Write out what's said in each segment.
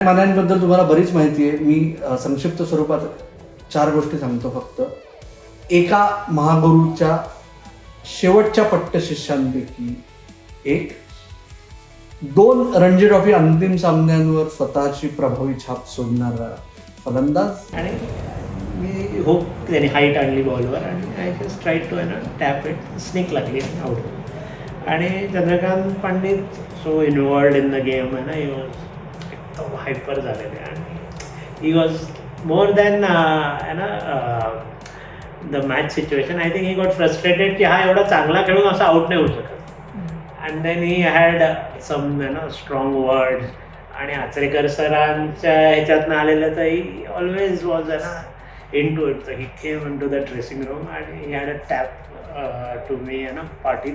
मान्यांबद्दल तुम्हाला बरीच माहिती आहे. मी संक्षिप्त स्वरूपात 4 गोष्टी सांगतो फक्त. एका महागुरूच्या शेवटच्या पट्टशिष्यांपैकी एक. 2 रणजी ट्रॉफी अंतिम सामन्यांवर स्वतःची प्रभावी छाप सोडणारा फलंदाज. आणि मी होप त्याने हाईट आणली बॉलवर आणि I just try to tap it, snick लागली आणि आउट. आणि Chandrakant Pandit so involved in the game आहे ना, ही वॉज एकदम हायपर झालेले आणि he was more than the match situation. I think he got frustrated की हा एवढा चांगला खेळून असा आउट नाही होऊ शकत. And then he had some strong words. आणि आचरेकर सरांच्या ह्याच्यातनं आलेलं तर he always was in to it. He came in to the dressing room आणि he had a tap to me Patil.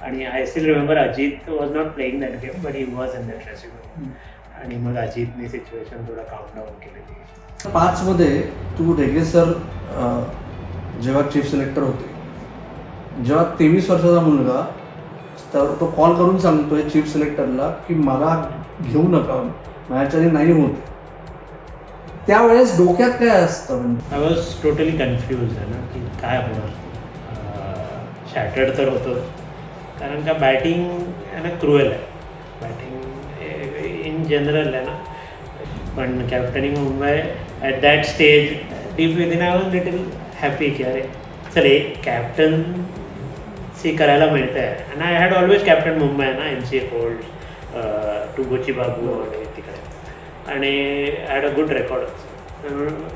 आणि I still remember Ajit was not playing that game but he was in the dressing room. आणि मग अजितने situation थोडं काम down केलेली. 5 मध्ये तू रेगे sir जेव्हा chief selector होते, जेव्हा 23 वर्षाचा मुलगा तर तो कॉल करून सांगतोय चीफ सिलेक्टरला की मला घेऊ नका, माझ्याच्याने नाही होत, त्यावेळेस डोक्यात काय असतं? आय वॉज टोटली कन्फ्यूज आहे ना की काय होणार. शॅटर्ड तर होतं कारण का बॅटिंग आहे ना क्रुएल आहे. बॅटिंग इन जनरल आहे ना, पण captaining Mumbai at that stage deep within I was little happy की अरे चल एक कॅप्टन सी करायला मिळतं आहे. आणि I had always captain Mumbai आहे ना, MCA होल्ड टू गोची बाबू वगैरे तिकडे. आणि हॅड अ गुड रेकॉर्ड.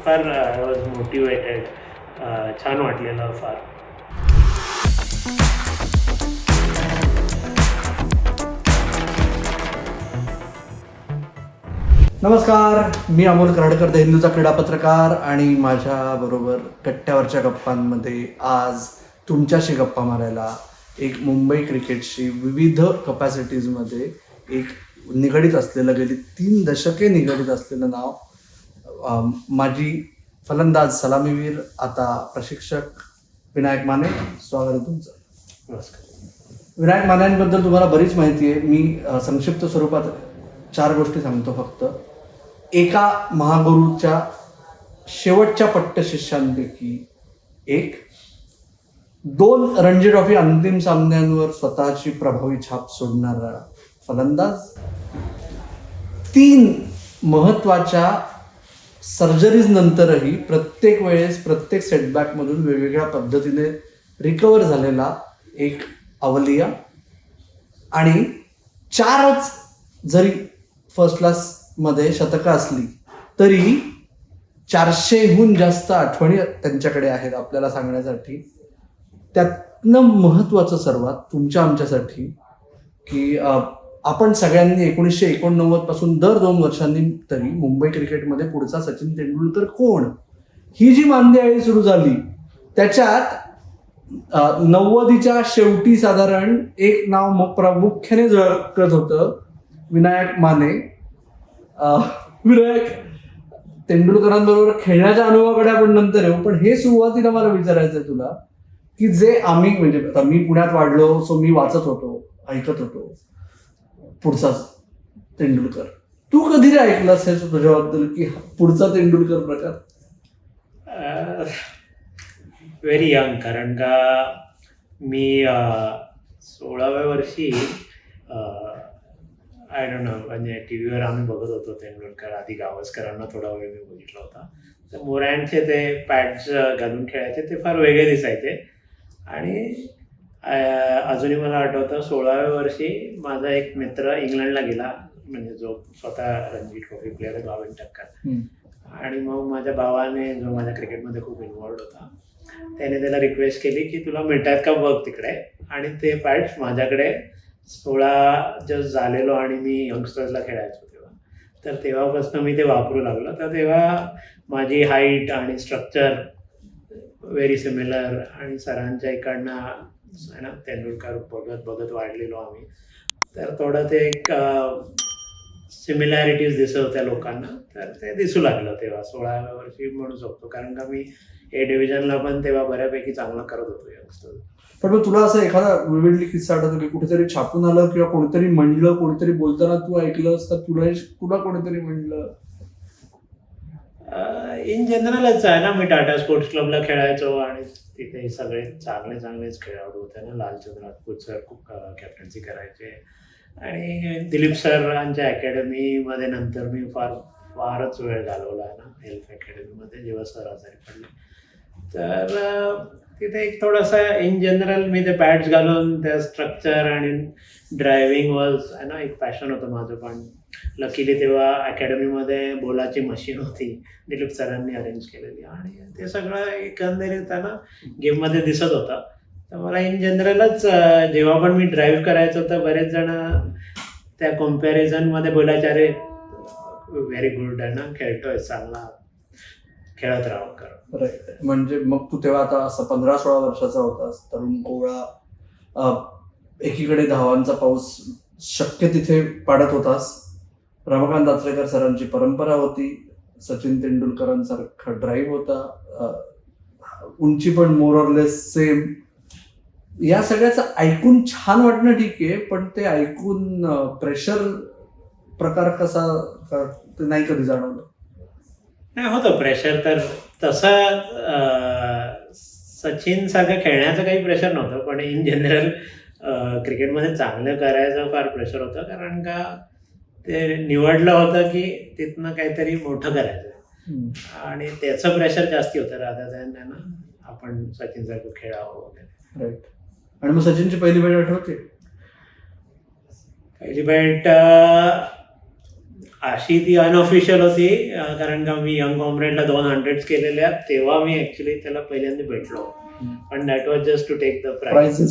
फार आय वॉज मोटिवेटेड. छान वाटलेलं फार. नमस्कार, मी अमोल कराडकर, द हिंदूचा क्रीडा पत्रकार. आणि माझ्याबरोबर कट्ट्यावरच्या गप्पांमध्ये आज तुमच्याशी गप्पा मारायला एक मुंबई क्रिकेटशी विविध कपॅसिटीजमध्ये एक निगडीत असलेलं, गेली 3 दशके निगडीत असलेलं नाव, माजी फलंदाज, सलामीवीर, आता प्रशिक्षक विनायक माने. स्वागत आहे तुमचं. नमस्कार. विनायक मान्यांबद्दल तुम्हाला बरीच माहिती आहे. मी संक्षिप्त स्वरूपात 4 गोष्टी सांगतो फक्त. एका महागुरूच्या शेवटच्या पट्टशिष्यांपैकी एक. 2 रणजी ट्रॉफी अंतिम सामन्यांवर स्वतःची प्रभावी छाप सोडणारा फलंदाज. 3 महत्त्वाच्या सर्जरीज नंतरही प्रत्येक वेळेस प्रत्येक सेटबॅकमधून वेगवेगळ्या पद्धतीने रिकवर झालेला एक अवलिया. आणि 4च जरी फर्स्ट क्लासमध्ये शतकं असली तरी 400हून जास्त आठवणी त्यांच्याकडे आहेत आपल्याला सांगण्यासाठी. त्यातनं महत्त्वाचं सर्वात तुमच्या आमच्यासाठी की आपण सगळ्यांनी 1989 पासून दर 2 वर्षांनी तरी मुंबई क्रिकेटमध्ये पुढचा सचिन तेंडुलकर कोण, ही जी मांदियाळी सुरू झाली त्याच्यात 90च्या शेवटी साधारण एक नाव प्रामुख्याने झळकत होतं, विनायक माने. विनायक, तेंडुलकरांबरोबर खेळण्याच्या अनुभवाकडे आपण नंतर येऊ, पण हे सुरुवातीला मला विचारायचं आहे तुला की जे आम्ही, म्हणजे आता मी पुण्यात वाढलो, सो मी वाचत होतो, ऐकत होतो पुढचा तेंडुलकर. तू कधी रे ऐकलंस हे तुझ्याबद्दल की पुढचा तेंडुलकर प्रकार? Very young. कारण का मी 16व्या वर्षी आय डोंट नो, म्हणजे टी व्हीवर आम्ही बघत होतो तेंडुलकर. आधी गावस्करांना थोडा वेळ मी बघितला होता. तर मोरँडचे ते पॅड्स घालून खेळायचे ते फार वेगळे दिसायचे. आणि अजूनही मला आठवतं 16व्या वर्षी माझा एक मित्र इंग्लंडला गेला, म्हणजे जो स्वतः रणजी ट्रॉफी प्लेअर आहे, 52 टक्का. आणि मग माझ्या भावाने, जो माझ्या क्रिकेटमध्ये खूप इन्वॉल्ड होता, त्याने त्याला रिक्वेस्ट केली की तुला मिळतात का बघ तिकडे. आणि ते पॅड्स माझ्याकडे 16 जस्ट झालेलो आणि मी यंगस्टर्सला खेळायचो तेव्हा. तर तेव्हापासून मी ते वापरू लागलो. तर तेव्हा माझी हाईट आणि स्ट्रक्चर व्हेरी सिमिलर. आणि सरांच्या इकडनं आहे ना तेंडुलकर बघत वाढलेलो आम्ही. तर थोडं ते एक सिमिलॅरिटीज दिसत होत्या लोकांना. तर ते दिसू लागलं तेव्हा 16व्या वर्षी म्हणू शकतो. कारण का मी A डिव्हिजनला पण तेव्हा बऱ्यापैकी चांगला करत होतो यंगस्टर. पण मग तुला असं एखादा विविडली किस्सा आठवतो की कुठेतरी छापून आलं किंवा कोणीतरी म्हणलं, कोणीतरी बोलताना तू ऐकलंस तर तुला कोणीतरी म्हणलं? इन जनरलच आहे ना, मी टाटा स्पोर्ट्स क्लबला खेळायचो आणि तिथे सगळे चांगलेच खेळाडू होते ना. लालचंद राजपूत सर खूप कॅप्टन्सी करायचे आणि दिलीप सरांच्या अकॅडमीमध्ये नंतर मी फारच वेळ घालवला आहे ना हेल्थ अकॅडमीमध्ये, जेव्हा सर आजारी पडले. तर तिथे एक थोडंसं इन जनरल मी ते पॅड्स घालून त्या स्ट्रक्चर आणि ड्रायव्हिंग वॉज आहे ना, एक पॅशन होतं माझं. पण लकीली तेव्हा अकॅडमीमध्ये बोलाची मशीन होती, दिलीप सरांनी अरेंज केलेली, आणि ते सगळं एकंदरीत ना गेममध्ये दिसत होतं. तर मला इन जनरलच जेव्हा पण मी ड्राईव्ह करायचो तर बरेच जण त्या कम्पॅरिझनमध्ये बोलायचे, अरे व्हेरी गुड आहे ना, खेळतोय चांगला, खेळत राहावं कर. राईट. म्हणजे मग तू तेव्हा आता असं 15-16 वर्षाचा होतास, तरुण कोवळा, एकीकडे धावांचा पाऊस शक्य तिथे पाडत होतास. रमाकांत आचरेकर सरांची परंपरा होती, सचिन तेंडुलकरांसारखा ड्राईव्ह होता, उंची पण मोर ऑर लेस सेम. या सगळ्याचं ऐकून छान वाटणं ठीक आहे, पण ते ऐकून प्रेशर प्रकार कसा ते नाही कधी जाणवलं? नाही, होतं प्रेशर. तर तसं सचिन सारखं खेळण्याचं काही प्रेशर नव्हतं, पण इन जनरल क्रिकेटमध्ये चांगलं करायचं फार प्रेशर होतं, कारण का ते निवडलं होतं की तिथनं काहीतरी मोठं करायचं आणि त्याचं प्रेशर जास्ती होतं राधा दॅन ना आपण सचिन सारखं खेळावं वगैरे. राईट. आणि मग सचिनची पहिली भेट आठवते? पहिली भेट अशी ती अनऑफिशियल होती, कारण का मी यंग कॉम्रेडला 200 केलेल्या, तेव्हा मी ऍक्च्युली त्याला पहिल्यांदा भेटलो. पण that was just to take the prize.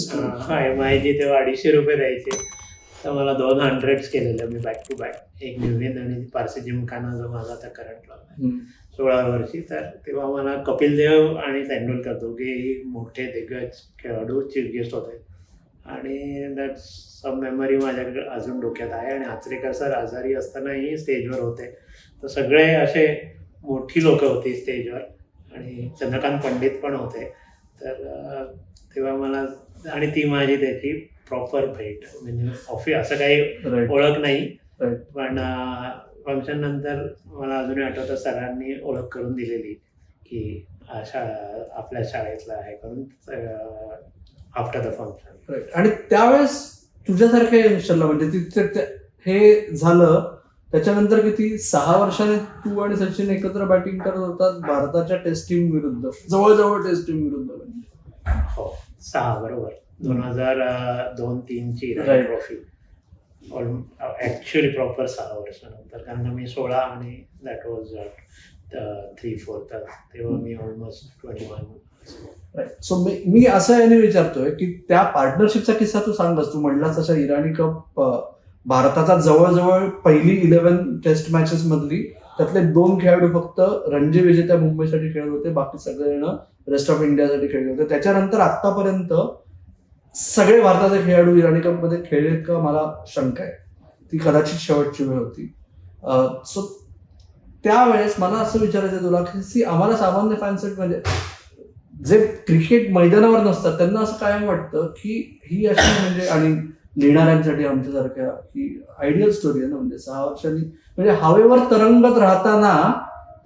MIG तेव्हा ₹250 द्यायचे, तर मला 200 केलेलं मी बॅक टू बॅक. एक न्यूझीलंड आणि पारसी जिमखाना जो माझा आता करंट लागला 16 वर्षी. तर तेव्हा मला कपिल देव आणि तेंडुलकर दोघेही मोठे दिग्गज खेळाडू चीफ गेस्ट होते, आणि दॅट सम मेमरी माझ्याकडे अजून डोक्यात आहे. आणि आचरेकर सर आजारी असतानाही स्टेजवर होते, तर सगळे असे मोठी लोक होती स्टेजवर, आणि चंद्रकांत पंडित पण होते. तर तेव्हा मला, आणि ती माझी त्याची प्रॉपर भेट, म्हणजे असं काही ओळख नाही, पण फंक्शन नंतर मला अजूनही आठवतं सरांनी ओळख करून दिलेली की अशा आपल्या शाळेतला आहे करून आफ्टर द फंक्शन. आणि त्यावेळेस तुझ्यासारख्या यंगस्टरला, म्हणजे तिथे हे झालं त्याच्यानंतर किती 6 वर्षाने तू आणि सचिन एकत्र बॅटिंग करत होतात भारताच्या टेस्ट टीम विरुद्ध, जवळजवळ टेस्ट टीम विरुद्ध. हो, 6 बरोबर. 2002-03 ची ट्रॉफी ऍक्च्युअली प्रॉपर 6 वर्षानंतर, कारण मी 16 आणि दॅट वॉज 3-4, तर तेव्हा मी ऑलमोस्ट 21. सो मी असं याने विचारतोय की त्या पार्टनरशिपचा किस्सा तू सांगस. तू म्हणलास तशा इराणी कप भारताचा जवळजवळ पहिली 11 टेस्ट मॅचेस मधली, त्यातले 2 खेळाडू फक्त रणजी विजेत्या मुंबईसाठी खेळत होते, बाकी सगळेजण रेस्ट ऑफ इंडियासाठी खेळले होते. त्याच्यानंतर आतापर्यंत सगळे भारताचे खेळाडू इराणी कप मध्ये खेळलेत का, मला शंका आहे. ती कदाचित शेवटची वेळ होती. सो त्यावेळेस मला असं विचारायचं तुला की आम्हाला सामान्य फॅन्स म्हणजे जे क्रिकेट मैदानावर नसतात त्यांना असं कायम वाटतं की ही अशी, म्हणजे आणि लिहिणाऱ्यांसाठी आमच्यासारख्या ही आयडियल स्टोरी आहे ना, म्हणजे 6 वर्षांनी म्हणजे हवेवर तरंगत राहताना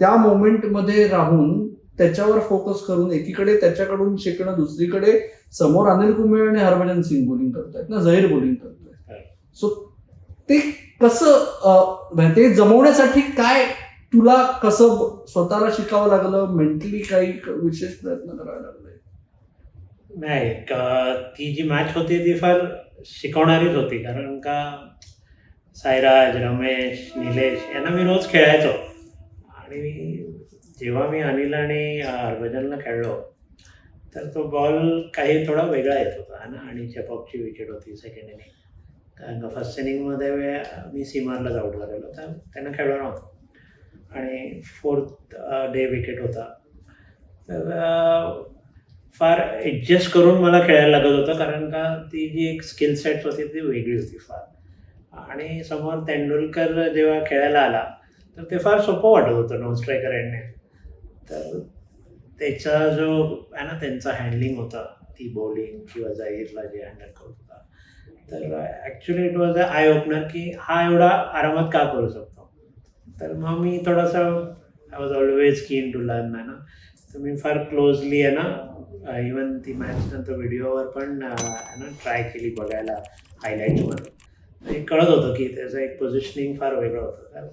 त्या मोमेंटमध्ये राहून त्याच्यावर फोकस करून एकीकडे त्याच्याकडून शिकणं, दुसरीकडे समोर अनिल कुंबळे आणि हरभजन सिंग बोलिंग करतायत ना, झहीर बोलिंग करतायत. सो ते कसं, ते जमवण्यासाठी काय तुला कसं स्वतःला शिकावं लागलं, मेंटली काही विशेष प्रयत्न करावे लागले? नाही, ती जी मॅच होती ती फार शिकवणारीच होती, कारण का साईराज, रमेश, निलेश यांना मी रोज खेळायचो, आणि जेव्हा मी अनिल आणि हरभजनला खेळलो तर तो बॉल काही थोडा वेगळा येत होता ना, आणि चेपॉकची विकेट होती सेकंड इनिंग, कारण का फर्स्ट इनिंगमध्ये मी सीमारला आउट झालेलो, तर त्यांना खेळलो नव्हतं, आणि 4th डे विकेट होता. तर फार ॲडजस्ट करून मला खेळायला लागत होतं, कारण का ती जी एक स्किल सेट होती ती वेगळी होती फार. आणि समोर तेंडुलकर जेव्हा खेळायला आला तर ते फार सोपं वाटत होतं नॉन स्ट्रायकर एंडने. तर त्याचा जो आहे ना त्यांचा हँडलिंग होता ती बॉलिंग किंवा जाहीरला जे हँडल करत होता. तर actually it was a I opener की हा एवढा आरामात का करू शकतो. तर मग मी थोडंसं I was always keen to learn आहे ना. तर मी फार क्लोजली आहे ना इवन ती मॅच नंतर व्हिडिओवर पण आहे ना ट्राय केली बघायला हायलाईट्समध्ये. हे कळत होतं की त्याचं एक पोझिशनिंग फार वेगळं होतं. कारण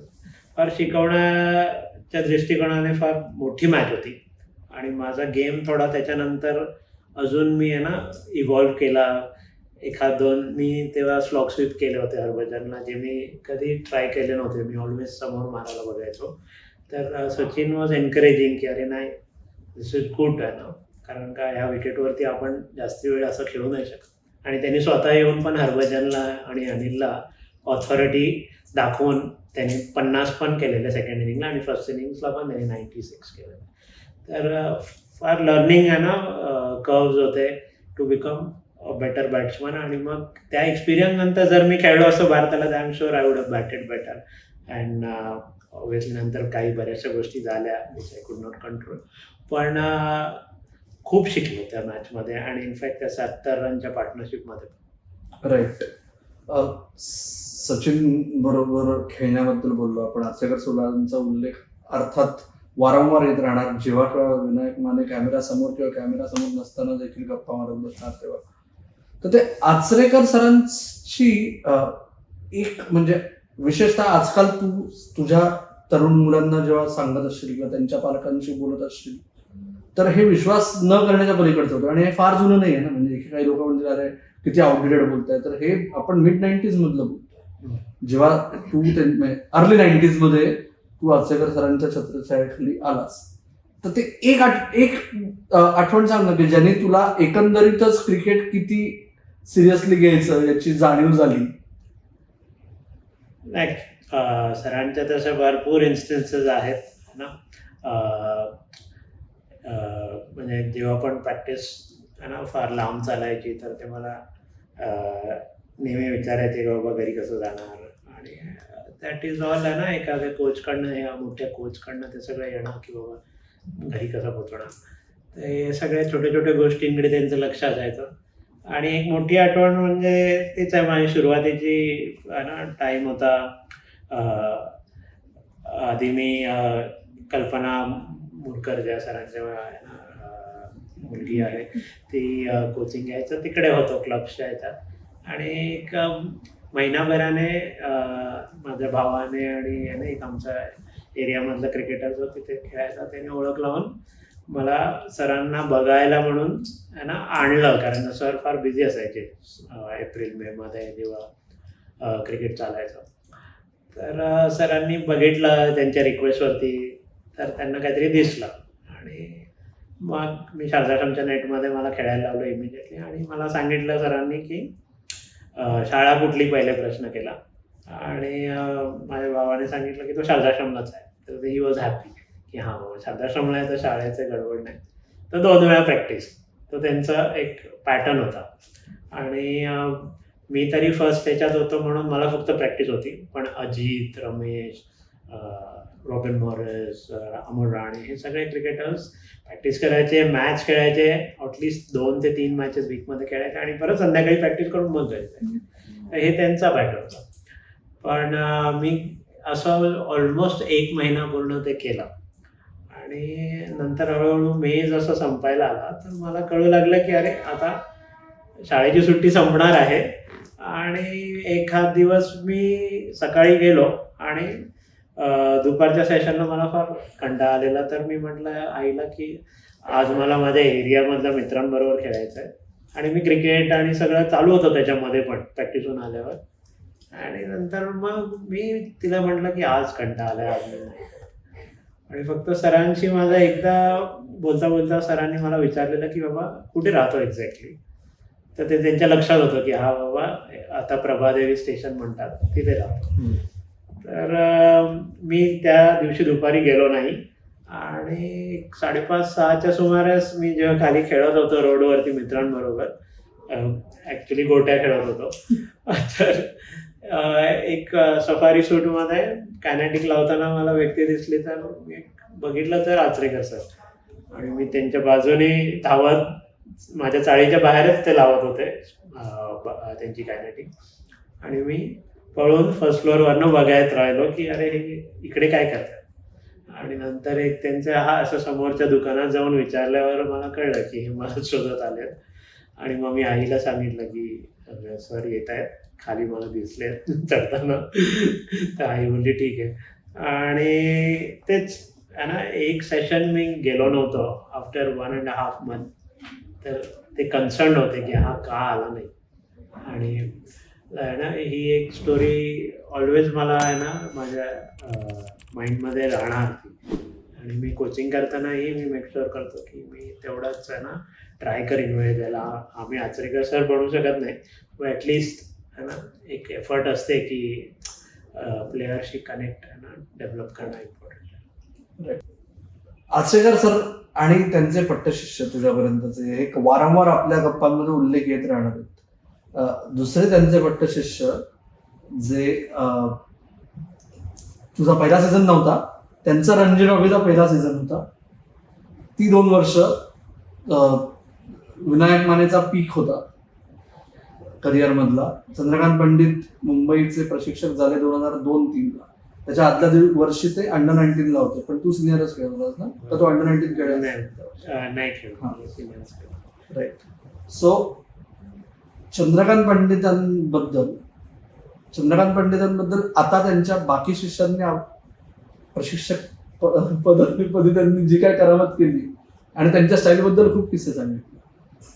फार शिकवण्याच्या दृष्टिकोनाने फार मोठी मॅच होती आणि माझा गेम थोडा त्याच्यानंतर अजून मी आहे ना इव्हॉल्व केला. एखाद दोन मी तेव्हा स्लॉग स्वीप केले होते हरभजनला, जे मी कधी ट्राय केले नव्हते. मी ऑलवेज समोर मारायला बघायचो. तर सचिन वॉज एनकरेजिंग की अरे नाही, दिस इज गुड आहे ना, कारण का ह्या विकेटवरती आपण जास्त वेळ असं खेळू नाही शकत. आणि त्यांनी स्वतः येऊन पण हरभजनला आणि अनिलला ऑथॉरिटी दाखवून त्यांनी 50 पण केलेले सेकंड इनिंगला आणि फर्स्ट इनिंग्सला पण त्यांनी 96 केलेले. तर फार लर्निंग आहे ना कर्व्ज होते टू बिकम बेटर बॅट्समन. आणि मग त्या एक्सपिरियन्स नंतर जर मी खेळलो असतो भारताला, तर I am sure I would have batted better. And obviously नंतर काही बऱ्याचशा गोष्टी झाल्या which I could not control. पण खूप शिकलो त्या मॅचमध्ये आणि इनफॅक्ट त्या 70 रनच्या पार्टनरशिपमध्ये. राईट. सचिन बरोबर खेळण्याबद्दल बोललो आपण. आचरेकर सोलांचा उल्लेख अर्थात वारंवार येत राहणार. जेव्हा विनायक माने कॅमेरा समोर किंवा कॅमेरा समोर नसताना देखील गप्पा मारत बसणार तेव्हा. तर ते आचरेकर सरांची एक म्हणजे विशेषतः आजकाल तू तुझ्या तरुण मुलांना जेव्हा सांगत असशील किंवा त्यांच्या पालकांशी बोलत असशील, तर हे विश्वास न करण्याच्या पलीकडचं होतं. आणि हे फार जुनं नाही आहे ना, म्हणजे काही लोक म्हणजे अरे किती आउटडेटेड बोलताय. तर हे आपण मिड 90s मधलं बोलतो. जेव्हा तू अर्ली 90s मध्ये तू आचरेकर सरांच्या छत्रछायाखाली आलास, तर ते एक आठवण सांग ना की ज्याने तुला एकंदरीतच क्रिकेट किती सिरियसली घ्यायचं याची जाणीव झाली. नाही, सरांच्या तशा भरपूर इन्स्टन्सेस आहेत ना. म्हणजे जेव्हा पण प्रॅक्टिस आहे ना फार लांब चालायची, तर ते मला नेहमी विचारायचे की बाबा घरी कसं जाणार. आणि दॅट इज ऑल आहे ना, एखाद्या कोचकडनं या मोठ्या कोचकडनं ते सगळं येणं की बाबा घरी कसं पोचणार. तर हे सगळ्या छोट्या छोट्या गोष्टींकडे त्यांचं लक्ष असायचं. आणि एक मोठी आठवण म्हणजे तीच आहे माझी सुरुवातीची आहे ना टाईम होता. आधी मी कल्पना मुरकर ज्या सरांच्या मुलगी आहे ती कोचिंग घ्यायचं तिकडे होतो क्लब्सच्या ह्याच्यात. आणि एक महिनाभराने माझ्या भावाने आणि एक आमच्या एरियामधलं क्रिकेटर जो तिथे खेळायचा त्याने ओळख लावून मला सरांना बघायला म्हणून आहे ना आणलं. कारण सर फार बिझी असायचे एप्रिल मे मध्ये जेव्हा क्रिकेट चालायचं. तर सरांनी बघितलं त्यांच्या रिक्वेस्टवरती, तर त्यांना काहीतरी दिसलं. आणि मग मी शारदाश्रमच्या नेटमध्ये मला खेळायला लावलं इमिजिएटली. आणि मला सांगितलं सरांनी की शाळा कुठली पहिले प्रश्न केला. आणि माझ्या भावाने सांगितलं की तो शारदाश्रमलाच आहे. तर ही वॉज हॅपी की हां बाबा शारदाश्रमला आहे तर शाळेचं गडबड नाही. तर 2 वेळा प्रॅक्टिस, तो त्यांचा एक पॅटर्न होता. आणि मी तरी फर्स्ट त्याच्यात होतो म्हणून मला फक्त प्रॅक्टिस होती. पण अजित, रमेश, रॉबिन मॉरिस, अमोल राणे हे सगळे क्रिकेटर्स प्रॅक्टिस करायचे, मॅच खेळायचे, ॲटलिस्ट 2 ते 3 मॅचेस वीकमध्ये खेळायचे आणि परत संध्याकाळी प्रॅक्टिस करून मग घरी जायचे. हे त्यांचा पॅटर्न होता. पण मी असं ऑलमोस्ट 1 महिना पूर्ण ते केलं. आणि नंतर हळूहळू मे जसं संपायला आला तर मला कळू लागलं की अरे आता शाळेची सुट्टी संपणार आहे. आणि एखाद दिवस मी सकाळी गेलो आणि दुपारच्या सेशनला मला फार कंटाळा आलेला. तर मी म्हटलं आईला की आज मला माझ्या एरियामधल्या मित्रांबरोबर खेळायचं आहे. आणि मी क्रिकेट आणि सगळं चालू होतं त्याच्यामध्ये पण प्रॅक्टिसहून आल्यावर. आणि नंतर मग मी तिला म्हटलं की आज कंटाळा आलाय, आज नाही. आणि फक्त सरांशी माझा एकदा बोलता बोलता सरांनी मला विचारलेलं की बाबा कुठे राहतो एक्झॅक्टली. तर ते त्यांच्या लक्षात होतं की हा बाबा आता प्रभादेवी स्टेशन म्हणतात तिथे राहतो. तर मी त्या दिवशी दुपारी गेलो नाही. आणि 5:30-6च्या सुमारास मी जेव्हा खाली खेळत होतो रोडवरती मित्रांबरोबर, ॲक्च्युली गोट्या खेळत होतो, तर एक सफारी सूटमध्ये कायनेटिक लावताना मला व्यक्ती दिसली. तर मी बघितलं तर आचरेकर सर. आणि मी त्यांच्या बाजूने धावत माझ्या चाळीच्या बाहेरच ते लावत होते त्यांची कायनेटिक. आणि मी पळून फर्स्ट फ्लोअरवरनं बघायत राहिलो की अरे हे इकडे काय करतात. आणि नंतर एक त्यांच्या असं समोरच्या दुकानात जाऊन विचारल्यावर मला कळलं की हे मला शोधत आलेत. आणि मग मी आईला सांगितलं की सर येत आहेत खाली, मला दिसले चढताना. तर आई बोलली ठीक आहे. आणि तेच आहे ना, एक सेशन मी गेलो नव्हतो आफ्टर 1.5 month. तर ते कन्सर्न होते की हा का आला नाही. आणि आहे ना, ही एक स्टोरी ऑलवेज मला आहे ना माझ्या माइंडमध्ये राहणार ती. आणि मी कोचिंग करतानाही मी मेक शुअर करतो की मी तेवढंच आहे ना ट्राय करीन वेळ द्यायला. आम्ही आचरेकर सर बनू शकत नाही, पण ॲटलिस्ट आहे ना एक एफर्ट असते की प्लेयरशी कनेक्ट आहे ना डेव्हलप करणं इम्पॉर्टंट आहे. आचरेकर सर आणि त्यांचे पट्टशिष्य तुझ्यापर्यंतचे हे वारंवार आपल्या गप्पांमध्ये उल्लेख येत राहणार आहेत. दुसरे त्यांचे पट्टशिष्य जे तुझा पहिला सीझन नव्हता, त्यांचा रणजी ट्रॉफीचा पहिला सीझन होता. ती 2 वर्ष विनायक मानेचा पीक होता करिअर मधला. चंद्रकांत पंडित मुंबईचे प्रशिक्षक झाले 2002-03 ला. त्याच्या आदल्या वर्षी ते अंडर-19 ला होते, पण तू सिनियरच खेळत होतास ना, तर तो अंडर-19 खेळला नाही खेळ. राईट. सो चंद्रकांत पंडितांबद्दल आता त्यांच्या बाकी शिष्यांनी प्रशिक्षक पदी त्यांनी जी काय करामत केली आणि त्यांच्या स्टाईलबद्दल खूप किस्से सांगितले.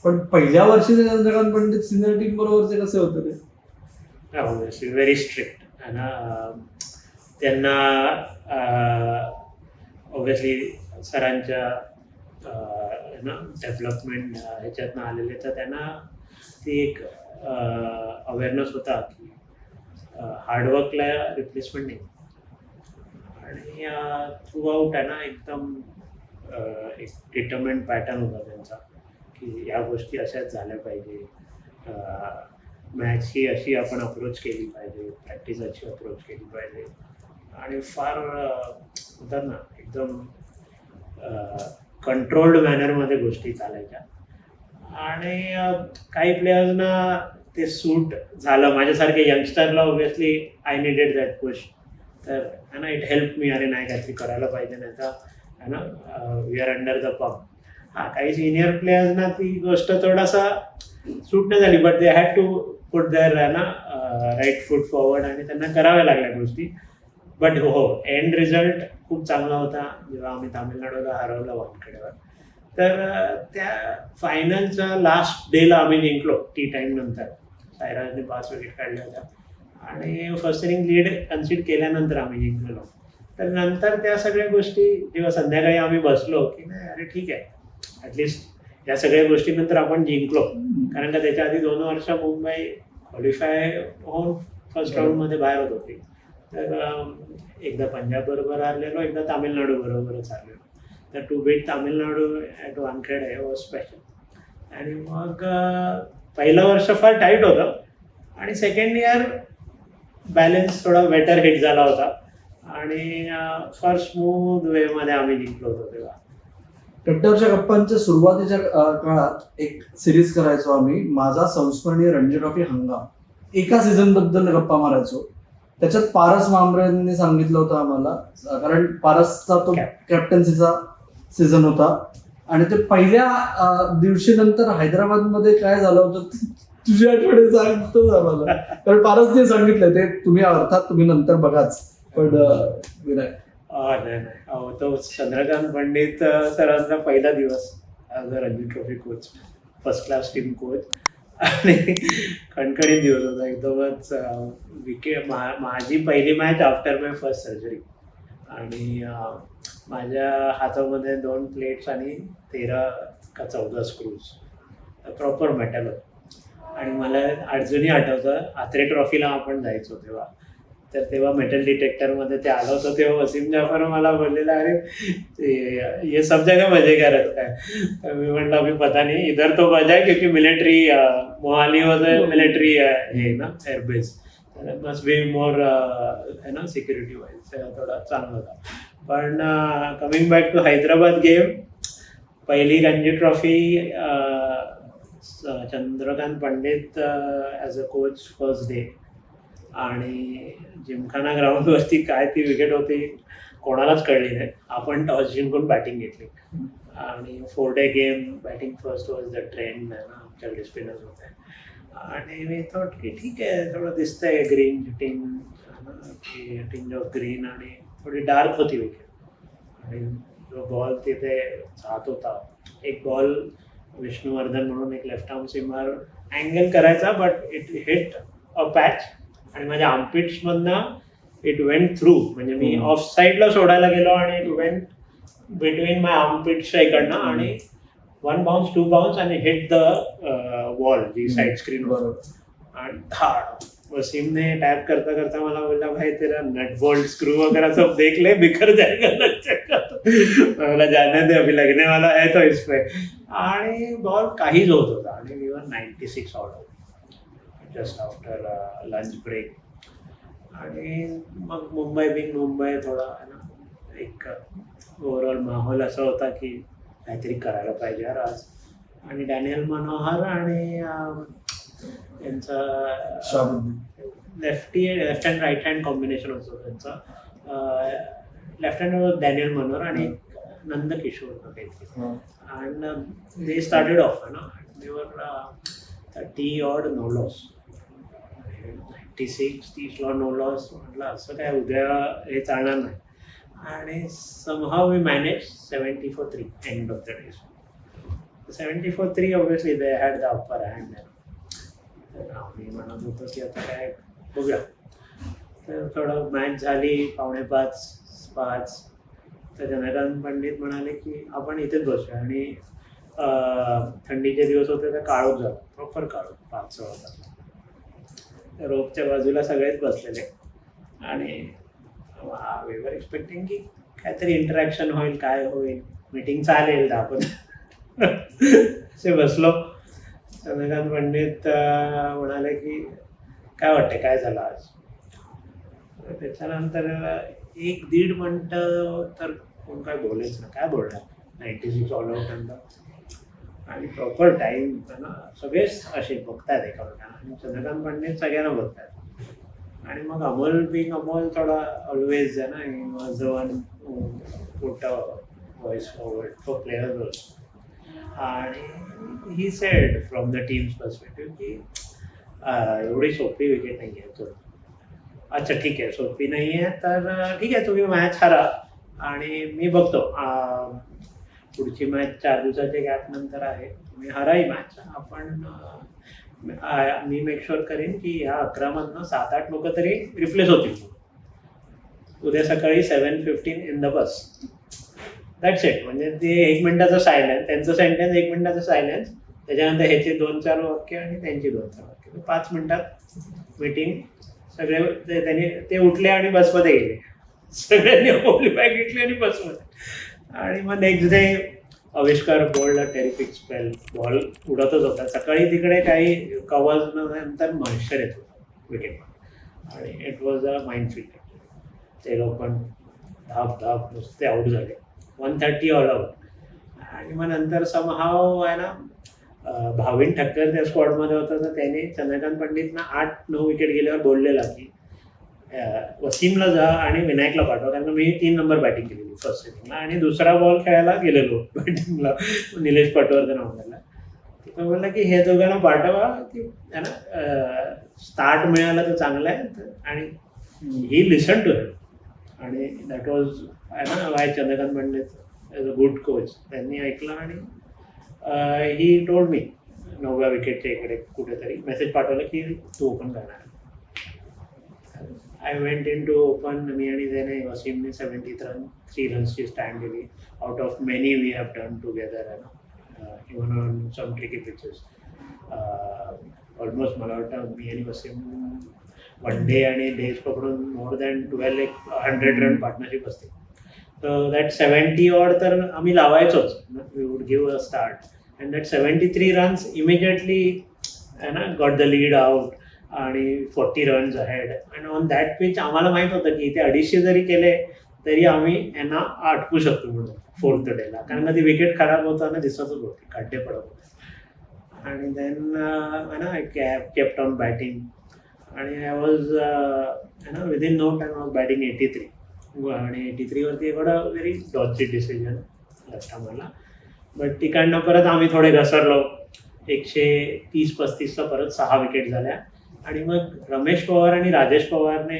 पण पहिल्या वर्षी चंद्रकांत पंडित सिनियर टीम बरोबरचे कसे होते ते? Obviously very strict. आणि त्यांना ऑब्व्हियसली सरांच्या डेव्हलपमेंट ह्याच्यातनं आलेले, तर त्यांना ती एक अवेअरनेस होता की हार्डवर्कला रिप्लेसमेंट नाही. आणि थ्रू आउट आहे ना एकदम एक डिटर्मेंट पॅटर्न होता त्यांचा की या गोष्टी अशाच झाल्या पाहिजे, मॅच ही अशी आपण अप्रोच केली पाहिजे, प्रॅक्टिस अशी अप्रोच केली पाहिजे. आणि फार होतात ना एकदम कंट्रोल्ड मॅनरमध्ये गोष्टी चालायच्या. आणि काही प्लेयर्सना ते सूट झालं. माझ्यासारखे यंगस्टरला obviously I needed that push. तर है ना इट हेल्प मी, अरे नाही काहीतरी करायला पाहिजे, नाही तर है ना we are under the pump. काही सिनियर प्लेयर्सना ती गोष्ट थोडासा सूट नाही झाली, but they had to put there है ना राईट फूट फॉरवर्ड आणि त्यांना कराव्या लागल्या गोष्टी. बट हो, एंड रिझल्ट खूप चांगला होता जेव्हा आम्ही तामिळनाडूला हरवलं वानखेडेवर. तर त्या फायनलच्या लास्ट डेला आम्ही जिंकलो टी टाईम नंतर. सायराजने 5 विकेट काढल्या होत्या आणि फर्स्ट इनिंग लीड कन्सिड केल्यानंतर आम्ही जिंकलेलो. तर नंतर त्या सगळ्या गोष्टी जेव्हा संध्याकाळी आम्ही बसलो की नाही अरे ठीक आहे, ॲटलिस्ट या सगळ्या गोष्टीनंतर आपण जिंकलो. कारण का त्याच्या आधी 2 वर्ष मुंबई क्वालिफाय होऊन फर्स्ट राऊंडमध्ये बाहेर होत होती. तर एकदा पंजाब बरोबर हारलेलो, एकदा तामिळनाडू बरोबरच हारलेलो. तर to beat Tamil Nadu at Wankhede was special. आणि मग पहिलं वर्ष फार टाईट होतं आणि सेकंड इयर बॅलन्स थोडा बेटर हिट झाला होता आणि फार स्मूथ वेमध्ये आम्ही जिंकलो होतो. तेव्हा कट्ट्यावरच्या गप्पांच्या सुरुवातीच्या काळात एक सिरीज करायचो आम्ही, माझा संस्मरणीय रणजी ट्रॉफी हंगाम. एका सीझन बद्दल गप्पा मारायचो. त्याच्यात पारस मांबरेंनी सांगितलं होतं आम्हाला, कारण पारसचा तो कॅप्टन्सीचा सीझन होता. आणि ते पहिल्या दिवशी नंतर हैदराबादमध्ये काय झालं होतं तुझी आठवणी सांगतोच आम्हाला, कारण पारसने सांगितलं ते. तुम्ही अर्थात तुम्ही नंतर बघाच, पण विनायक नाही तो चंद्रकांत पंडित सरांचा पहिला दिवस as a Ranji trophy coach, first class team coach. आणि कणकणीत दिवस होता एकदमच. माझी पहिली मॅच आफ्टर माय फर्स्ट सर्जरी. आणि माझ्या हातामध्ये 2 प्लेट्स आणि 13 का 14 स्क्रूज, प्रॉपर मेटल होतं. आणि मला अजूनही आठवतं आत्रे ट्रॉफीला आपण जायचो तेव्हा, तर तेव्हा मेटल डिटेक्टरमध्ये ते आलं होतं. तेव्हा वसीम जाफर मला बोललेला अरे ये सब जगह मजे का रहता है. तर मी म्हटलं अभी पता नहीं, इधर तो मजा है क्योंकि मिलिट्री मोहाली मध्ये मिलिट्री आहे ना एअरबेस, मस्ट बी मोर है ना सिक्युरिटी वाईज थोडा चांगला होता. पण coming back to Hyderabad game, पहिली Ranji trophy Chandrakant Pandit as a coach first day, आणि जिमखाना ग्राउंडवरती काय ती विकेट होती कोणालाच कळली नाही. आपण टॉस जिंकून बॅटिंग घेतली आणि 4 day game batting first was the trend आहे ना, आमच्याकडे स्पिनर्स होते. आणि मी थॉट की ठीक आहे, थोडं दिसतंय ग्रीन टिंग ऑफ ग्रीन, आणि थोडी डार्क होती विकेट. आणि जो बॉल तिथे जात होता, एक बॉल विष्णुवर्धन म्हणून एक लेफ्ट आर्म सीमर अँगल करायचा, but it hit a patch आणि माझ्या आर्मपिट्समधनं इट वेंट थ्रू, म्हणजे मी ऑफ साईडला सोडायला गेलो आणि इट वेंट बिटवीन माय आर्मपिट्सच्या इकडनं, आणि 1 बाउन्स 2 बाउन्स आणि हिट द वॉल, जी साईड स्क्रीन बरोबर. आणि धाड वसीमने टॅप करता करता मला बोलला, भाई तेरा नट बोल्ट स्क्रू वगैरह सब देख ले, बिखर जाएगा मला जाने दे, अभी लगने वाला है तो इस पे. आणि बॉल काहीच होत होता आणि we were 96 all out just after lunch break. आणि मग मुंबई बिंग मुंबई थोडा आहे ना, एक ओव्हरऑल माहोल असा होता की काहीतरी करायला पाहिजे यार आज. आणि डॅनियल मनोहर आणि त्यांचा left and right hand combination होतं त्यांचा. लेफ्ट हँड डॅनियल मनोहर आणि नंदकिशोर काहीतरी, आणि दे स्टार्टेड ऑफ ना, they were 30 odd no loss, 96 no loss. म्हटलं असं काय उद्या हे चालणार नाही. आणि somehow we manage 74-3 end of the day. 74-3 obviously they had the upper hand. मी म्हणत होतो की आता काय बघूया. तर थोडं मॅच झाली 4:45-5. तर चंद्रकांत पंडित म्हणाले की आपण इथेच बसूया, आणि थंडीचे दिवस होते तर काळोख झाला, प्रॉपर काळोख 5-6 वाजता. रोपच्या बाजूला सगळेच बसलेले, आणि वी वर एक्सपेक्टिंग की काहीतरी इंटरॅक्शन होईल, काय होईल, मीटिंग चालेल 10-15. असे बसलो. चंद्रकांत पंडित म्हणाले की काय वाटते काय झालं आज. त्याच्यानंतर 1-1.5 मिनिटं तर कोण काय बोलायचं ना, काय बोलणार, 96 ऑल आउट नंतर. आणि प्रॉपर टाईम ना, सगळेच असे बघतायत एकामेकांना, आणि चंद्रकांत पंडित सगळ्यांना बघतायत. आणि मग अमोल थोडा ऑलवेज आहे ना, माझं वन मोठा voice forward for players also. आणि he said from the team's perspective की एवढी सोपी विकेट नाही आहे. तो अच्छा ठीक आहे, सोपी नाही आहे तर ठीक आहे, तुम्ही मॅच हारा आणि मी बघतो पुढची मॅच 4 दिवसाच्या गॅप नंतर आहे, तुम्ही हाराही मॅच. आपण मी मेक शुअर करेन की ह्या 11 मधनं 7-8 लोक तरी रिप्लेस होतील उद्या सकाळी 7:15 in the bus. That's it. म्हणजे ते 1 मिनिटाचं सायलेन्स, त्यांचं सेंटेन्स 1 मिनिटाचं सायलेन्स, त्याच्यानंतर ह्याची 2-4 वाक्य आणि त्यांची 2-4 वाक्य. 5 मिनिटात मीटिंग. सगळे त्यांनी ते उठले आणि बसमध्ये गेले, सगळ्यांनी आपली बॅग घेतली आणि बसमध्ये. आणि मग नेक्स्ट डे आविष्कार बोल्ड टेरिफिक स्पेल, बॉल उडतच होता. सकाळी तिकडे काही कव्हर्स नंतर मॉइश्चर येत होतं विकेटमध्ये, आणि it was a mind field. ते लोक पण धाप नुसते आऊट झाले, 130 ऑल आऊट. आणि मग नंतर समहाव आहे ना, भाविन ठक्कर त्या स्क्वॉडमध्ये होता, तर त्याने चंद्रकांत पंडितना 8-9 विकेट गेल्यावर बोललेला की वसीमला जा आणि विनायकला पाठवा, कारण मी 3 नंबर बॅटिंग केलेली फर्स्ट इनिंगला, आणि दुसरा बॉल खेळायला गेलेलो बॅटिंगला निलेश पटवर्धन ऑनरला. तो बोलला की हे दोघांना पाठवा की है ना, स्टार्ट मिळाला तर चांगलं आहे. आणि ही लिसन टू हिम, आणि दॅट वॉज आहे ना Y Chandrakant Pandit as a good coach. त्यांनी ऐकलं आणि ही टोल्ड मी 9व्या विकेटच्या इकडे कुठेतरी मेसेज पाठवलं की तू ओपन करणार. I went in to open. मी आणि त्याने वसीमने 73 रन्सची स्टँड दिली. Out of many we have done together even on some tricky pitches. Almost मला वाटतं मी आणि वसीम 1 डे आणि डेज पकडून मोर दॅन 100 रन पार्टनरशिप असते. तर दॅट 70 ऑड तर आम्ही लावायचोच. We would give a start, and that 73 runs immediately आहे ना गॉट द लीड आउट, आणि 40 runs ahead. And on that pitch आम्हाला माहीत होतं की इथे 250 जरी केले तरी आम्ही यांना आटपू शकतो म्हणून 4th डेला, कारण का ती विकेट खराब होताना दिसतच होती, खड्डे पडत होते. आणि then I kept on batting आणि I was within no time of batting 83 आणि 83 वरती व्हेरी डॉची डिसिजन लागता मला. बट तिकडनं परत आम्ही थोडे घसरलो, 130-35ला परत 6 विकेट झाल्या आणि मग रमेश पवार आणि राजेश पवारने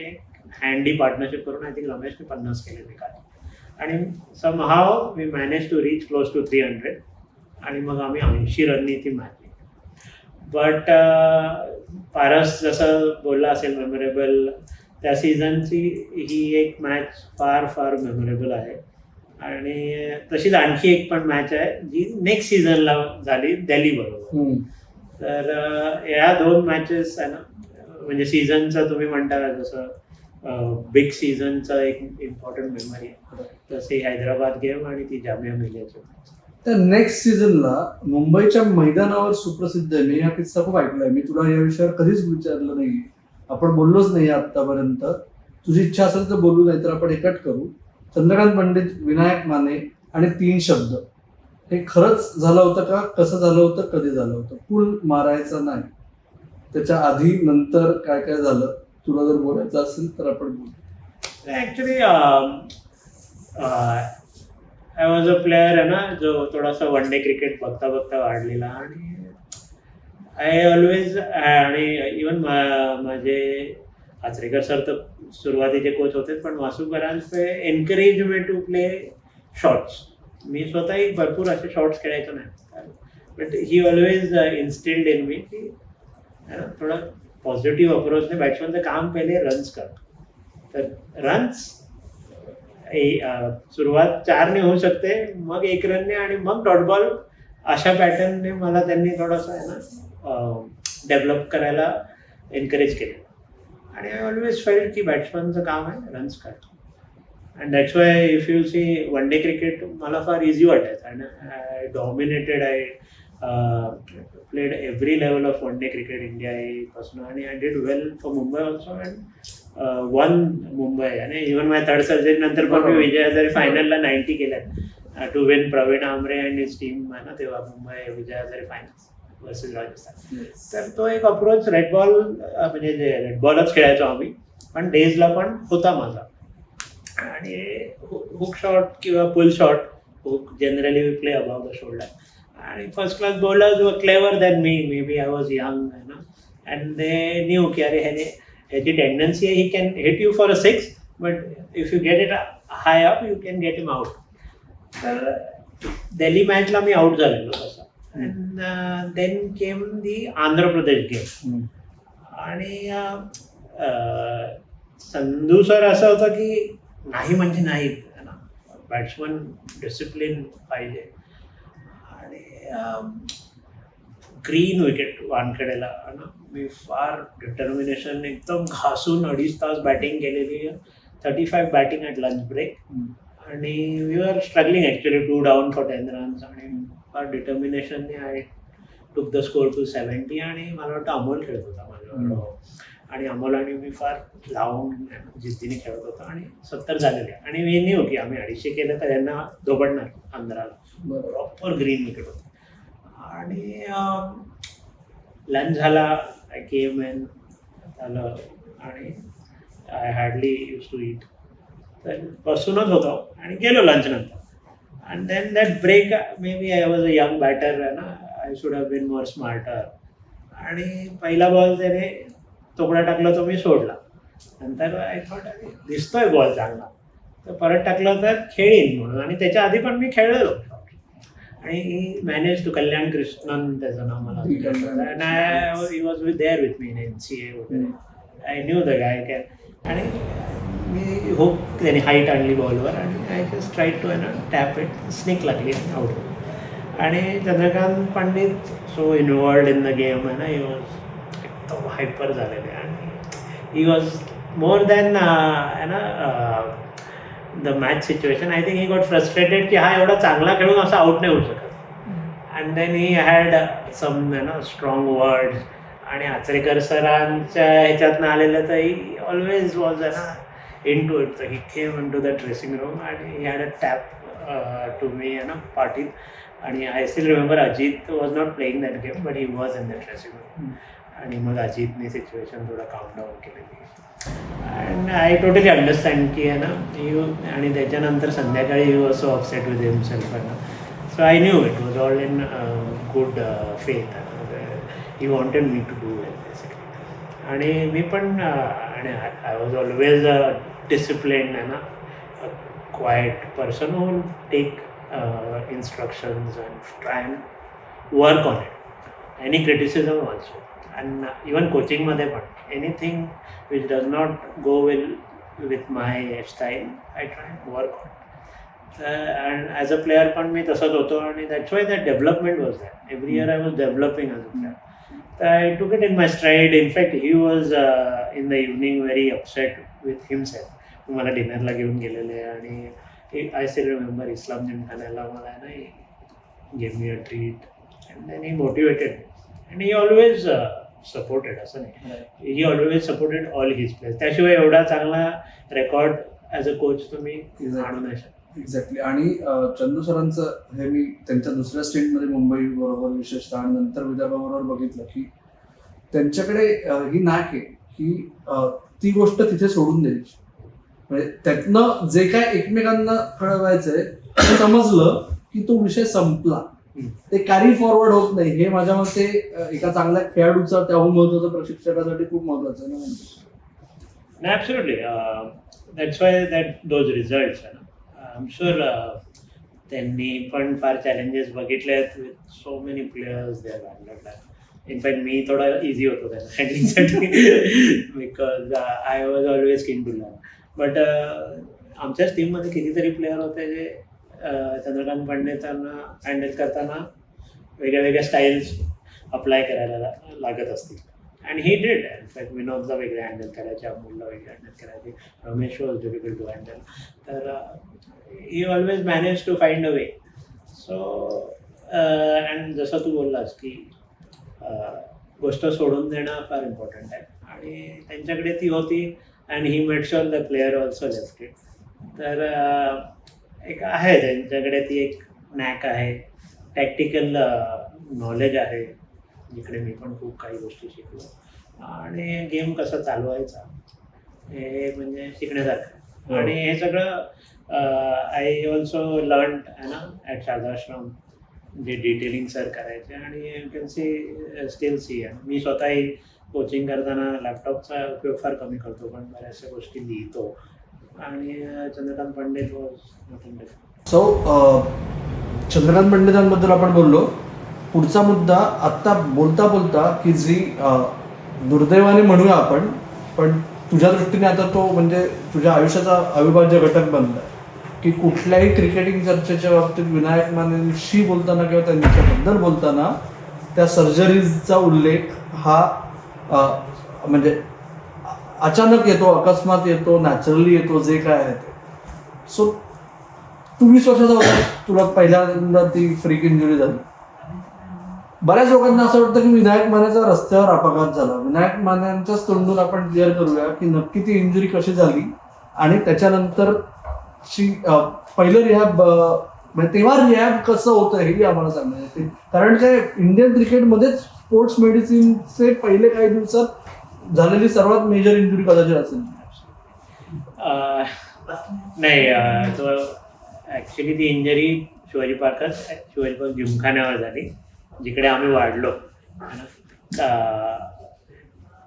हँडी पार्टनरशिप करून आय थिंक रमेशने 50 केले निकाल आणि somehow we manage to reach close to 300 आणि मग आम्ही 80 रननी ती मॅच जिंकली. बट पारस जसं बोलला असेल मेमोरेबल, त्या सीझनची ही एक मॅच फार फार मेमोरेबल आहे. आणि तशीच आणखी एक पण मॅच आहे जी नेक्स्ट सीझनला झाली दिल्ली बरोबर. तर या 2 मॅचेस आहे ना, म्हणजे सीझनचं तुम्ही म्हणता जसं बिग सीझनचं एक इम्पॉर्टंट मेमरी आहे, तसे हैदराबाद गेम आणि ती जामिया मिलियाची मॅच. तर नेक्स्ट सीझनला मुंबईच्या मैदानावर सुप्रसिद्ध आहे. मी हा किस्सा खूप ऐकलाय. मी तुला या विषयावर कधीच विचारलं नाही, आपण बोललोच नाही आतापर्यंत. तुझी इच्छा असेल तर बोलू, नाही तर आपण एकट करू. चंद्रकांत पंडित, विनायक माने आणि 3 शब्द, हे खरंच झालं होतं का? कसं झालं होतं? कधी झालं होतं? पूल मारायचा नाही, त्याच्या आधी नंतर काय काय झालं, तुला जर बोलायचं असेल तर आपण बोलू. Actually I was a player आहे ना, जो थोडासा वन डे क्रिकेट बघता बघता वाढलेला आणि आय ऑलवेज, आणि इवन माझे आचरेकर सर तर सुरुवातीचे कोच होते, पण वासुकरांचे encourage me to play shots. मी स्वतःही भरपूर असे शॉट्स खेळायचो नाही, but he always instilled in me की थोडा पॉझिटिव्ह अप्रोचने बॅट्समॅनचं काम पहिले रन्स कर. तर रन्स सुरुवात 4ने होऊ शकते, मग 1 रनने आणि मग डॉट बॉल, अशा पॅटर्नने मला त्यांनी थोडंसं आहे ना डेव्हलप करायला एनकरेज केलं. आणि आय ऑलवेज फेल्ट की बॅट्समॅनचं काम आहे रन्स काढतो. And that's why if you see one day cricket मला फार इझी वाटायचं आणि I dominated. I played every level of one day cricket India पासून आणि I did well for Mumbai also and won Mumbai. आणि इव्हन माझ्या 3rd सर्जरी नंतर पण मी विजय हजारे फायनलला 90 केल्या to win Pravin Amre and his team आहे ना, तेव्हा मुंबई विजय हजारे फायनल्स वर्सेस राजस्थान. तर तो एक अप्रोच रेड बॉल, म्हणजे रेड बॉलच खेळायचो आम्ही, पण डेजला पण होता माझा. आणि हुक शॉट किंवा pull shot, hook generally we play above the shoulder. आणि first class bowlers were clever than me, maybe I was young आहे ना, अँड दे न्यू की अरे ह्याची टेंडन्सी आहे, he can hit you for a 6, but if you get it high up you can get him out. तर दिल्ली मॅचला मी out झालेलो तसा. And then came the Andhra Pradesh game. आणि संधू सर असं होतं की नाही म्हणजे नाही ना, बॅट्समन डिसिप्लिन पाहिजे. आणि ग्रीन विकेट वानखेडेला ना, मी फार डिटर्मिनेशन, एकदम घासून 2.5 तास बॅटिंग केलेली, 35 बॅटिंग ॲट लंच ब्रेक. आणि we are struggling actually 2 down for 10 runs. आणि फार डिटर्मिनेशनने I took the score to 70. आणि मला वाटतं अमोल खेळत होता माझ्याबरोबर, आणि अमोल आणि मी फार लावून जिद्दीने खेळत होतो आणि 70 झालेले. आणि मी नाही की आम्ही 250 केलं तर यांना दोबडणार आंध्राला. प्रॉपर ग्रीन विकेट होतं. आणि लंच झाला, आय केम इन झालं आणि I hardly use to eat, तर बसूनच होतो आणि गेलो लंच नंतर. And then that break, maybe I was a young batter आहे ना, I should have been more smarter. आणि पहिला बॉल त्याने तोकडा टाकला, तो मी सोडला. नंतर आय थॉट अरे दिसतोय बॉल चांगला, तर परत टाकलं तर खेळीन म्हणून. आणि त्याच्या आधी पण मी खेळलेलो. आणि मॅनेज टू कल्याण कृष्णन त्याचं नाव मला, he was there with me in NCA वगैरे. I knew the guy can. आणि मी होप त्याने हाईट आणली बॉलवर आणि I just try to tap it, snick लागली आणि आउट. आणि Chandrakant Pandit so involved in the game आहे ना, ही वॉज एकदम हायपर झालेले. आणि ही वॉज मोर दॅन आहे ना the match situation. I think he got frustrated की हा एवढा चांगला खेळून असा आउट नाही होऊ शकत. And then he had some strong words. आणि आचरेकर सरांच्या ह्याच्यातनं आलेलं, तर he always was in to it. तर he came in to the dressing room आणि ही हॅड अ टॅप तुम्ही आहे ना पार्टीत, आणि I still remember Ajit was not playing that game but he was in that dressing room. आणि मग अजितने situation थोडं काम डाऊन केलेली. अँड आय टोटली अंडरस्टँड की आहे ना आणि त्याच्यानंतर संध्याकाळी he was so upset with himself आहे ना. So I knew it was all in good faith. He wanted me to do well basically. आणि मी पण आणि आय वॉज ऑलवेज डिसिप्लिन्ड आहे ना, quite person who will take instructions and try and work on it. Any criticism also. And even coaching मध्ये पण anything which does not go well with my style, I try and work on it. And as a player पण मी तसंच होतो, आणि that's why that development was there. Every year I was developing as a player. I took it in my stride. In fact, he was in the evening very upset with himself. मला डिनरला घेऊन गेलेले, आणि I still remember Islam जिमखान्याला मला आहे ना give me a treat, and then he motivated and he always supported. असं नाही, he always supported all his players. त्याशिवाय एवढा चांगला रेकॉर्ड ॲज अ कोच तुम्ही आणू नाही शकता. एक्झॅक्टली. आणि चंदू सरांचं हे मी त्यांच्या दुसऱ्या स्टेटमध्ये मुंबई बरोबर विशेषतः आणि नंतर विदर्भाबरोबर बघितलं की त्यांच्याकडे ही नाक आहे की ती गोष्ट तिथे सोडून द्यायची. म्हणजे त्यातनं जे काय एकमेकांना कळवायचंय ते समजलं की तो विषय संपला. ते कॅरी फॉरवर्ड होत नाही. हे माझ्या मते एका चांगल्या खेळाडूचा त्याहून महत्वाचं प्रशिक्षकासाठी खूप महत्वाचं आहे ना. Absolutely. That's why that those results आहे ना. आय एम शुअर त्यांनी पण फार चॅलेंजेस बघितले आहेत with so many players they have handled that. In fact मी थोडा इझी होतो त्यांना हँडलिंगसाठी because I was always keen to learn. But आमच्याच टीममध्ये कितीतरी प्लेयर होते जे चंद्रकांत पंडितांना हँडल करताना वेगळ्या वेगळ्या स्टाईल्स अप्लाय करायला लागत असतील. And he did. इनफॅक्ट विनोदला वेगळे हँडल करायचे, अमोलला वेगळे हँडल करायचे, Ramesh was difficult to handle. तर he always manage to find a way. So and जसं तू बोललास की गोष्ट सोडून देणं फार इम्पॉर्टंट आहे, आणि त्यांच्याकडे ती होती. And he made sure the player also left it. तर एक आहे त्यांच्याकडे ती एक नॅक आहे, टॅक्टिकल नॉलेज आहे, जिकडे मी पण खूप काही गोष्टी शिकलो. आणि गेम कसा चालवायचा हे म्हणजे शिकण्यासारखं. आणि हे सगळं आय ऑल्सो लर्न आहे ना ॲट शारदाश्रम, जे डिटेलिंग सर करायचे. आणि you can see still see आहे. मी स्वतःही कोचिंग करताना लॅपटॉपचा उपयोग फार कमी करतो, पण बऱ्याचशा गोष्टी लिहितो. आणि Chandrakant Pandit was nothing different. So Chandrakant पंडितांबद्दल आपण बोललो. पुढचा मुद्दा आत्ता बोलता बोलता की जी दुर्दैवाने म्हणूया आपण, पण तुझ्या दृष्टीने आता तो म्हणजे तुझ्या आयुष्याचा अविभाज्य घटक बनला की कुठल्याही क्रिकेटिंग चर्चेच्या बाबतीत विनायक मानेंशी बोलताना किंवा त्यांच्याबद्दल बोलताना त्या सर्जरीजचा उल्लेख हा म्हणजे अचानक येतो, अकस्मात येतो, नॅचरली येतो, जे काय आहे ते. सो तू 20 वर्षाचा होता, तुला पहिल्यांदा ती फ्रीक इंजुरी झाली. बऱ्याच लोकांना असं वाटतं की विनायक मानेचा रस्त्यावर अपघात झाला. विनायक मानेंच्याच तोंडून आपण क्लिअर करूया की नक्की ती इंजुरी कशी झाली आणि त्याच्यानंतरची पहिलं रिहॅब म्हणजे तेव्हा रिहॅब कसं होतं हे आम्हाला सांगायचं. कारण काय इंडियन क्रिकेटमध्येच स्पोर्ट्स मेडिसिनचे पहिले काही दिवसात झालेली सर्वात मेजर इंजुरी कदाचित असेल. नाही, तो ॲक्च्युली ती इंजरी शिवाजी पार्क जिमखान्यावर झाली, जिकडे आम्ही वाढलो.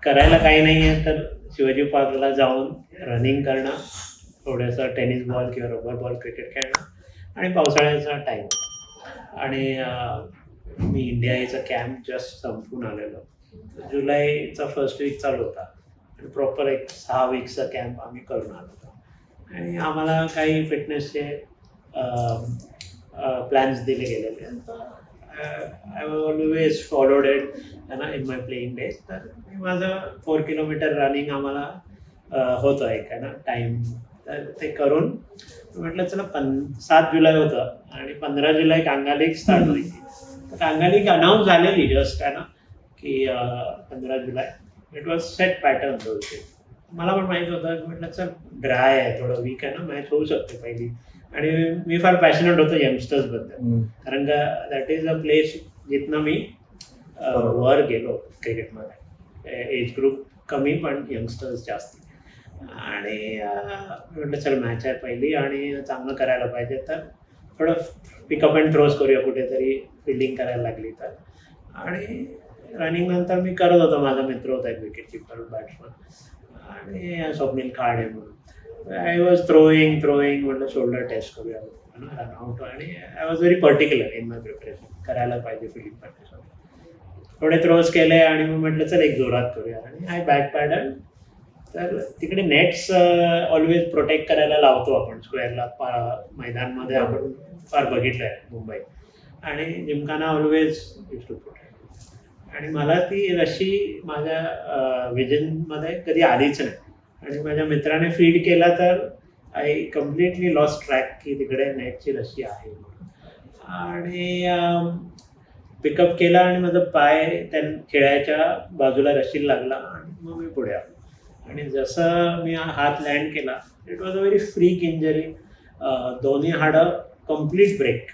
करायला काही नाही आहे तर शिवाजी पार्कला जाऊन रनिंग करणं, थोडंसं टेनिस बॉल किंवा रबर बॉल क्रिकेट खेळणं, आणि पावसाळ्याचा टाईम. आणि मी इंडिया याचा कॅम्प जस्ट संपून आलेलो. जुलैचा फर्स्ट वीक चालू होता, आणि प्रॉपर एक 6 वीक्सचा कॅम्प आम्ही करून आलो होतो. आणि आम्हाला काही फिटनेसचे प्लॅन्स दिले गेलेले. आय ऑलवेज फॉलोड इट ना इन माय प्लेइंग डेज. तर माझं 4 किलोमीटर रनिंग आम्हाला होतं एक आहे ना टाईम. तर ते करून म्हटलं चला 7 जुलै होतं, आणि 15 जुलै कांगा लीग स्टार्ट व्हायची. तर कांगा लीग अनाऊन्स झालेली जस्ट आहे ना की 15 जुलै. इट वॉज सेट पॅटर्न दोन. मला पण माहीत होतं, म्हटलं चल ड्राय आहे, थोडं वीक आहे ना, मॅच होऊ शकते पहिली आणि मी फार पॅशनेट होतो यंगस्टर्स बद्दल, हम्म. कारण का दॅट इज अ प्लेस जिथनं मी वर गेलो क्रिकेटमध्ये. एज ग्रुप कमी पण यंगस्टर्स जास्त. आणि म्हटलं चल मॅच आहे पहिली आणि चांगलं करायला पाहिजे, तर थोडं पिकअप अँड थ्रोज करूया कुठेतरी, फिल्डिंग करायला लागली तर. आणि रनिंग नंतर मी करत होतो, माझा मित्र होता एक विकेट किपर बॅट्समन आणि स्वप्नील खाडे म्हणून. आय वॉज थ्रोईंग म्हटलं शोल्डर टेस्ट करूया रन आउट. आणि I was very particular in my preparation, करायला पाहिजे फिल्डिंग प्रॅक्टिस. थोडे थ्रोज केले आणि मग म्हटलं चल एक जोरात करूया आणि आय बॅक पॅडल. तर तिकडे नेट्स ऑलवेज प्रोटेक्ट करायला लावतो आपण स्क्वेअरला, मैदानमध्ये आपण फार बघितलं आहे मुंबईत. आणि Gymkhana always use to protect. आणि मला ती रशी माझ्या विजनमध्ये कधी आलीच नाही. आणि माझ्या मित्राने फीड केला तर आय कम्प्लिटली लॉस्ट ट्रॅक की तिकडे नेटची रशी आहे म्हणून. आणि पिकअप केला आणि माझा पाय त्या खेळाच्या बाजूला रशीला लागला आणि मग मी पुढे आलो. आणि जसं मी हात लँड केला, it was a very freak injury. दोन्ही हाडं कम्प्लीट ब्रेक.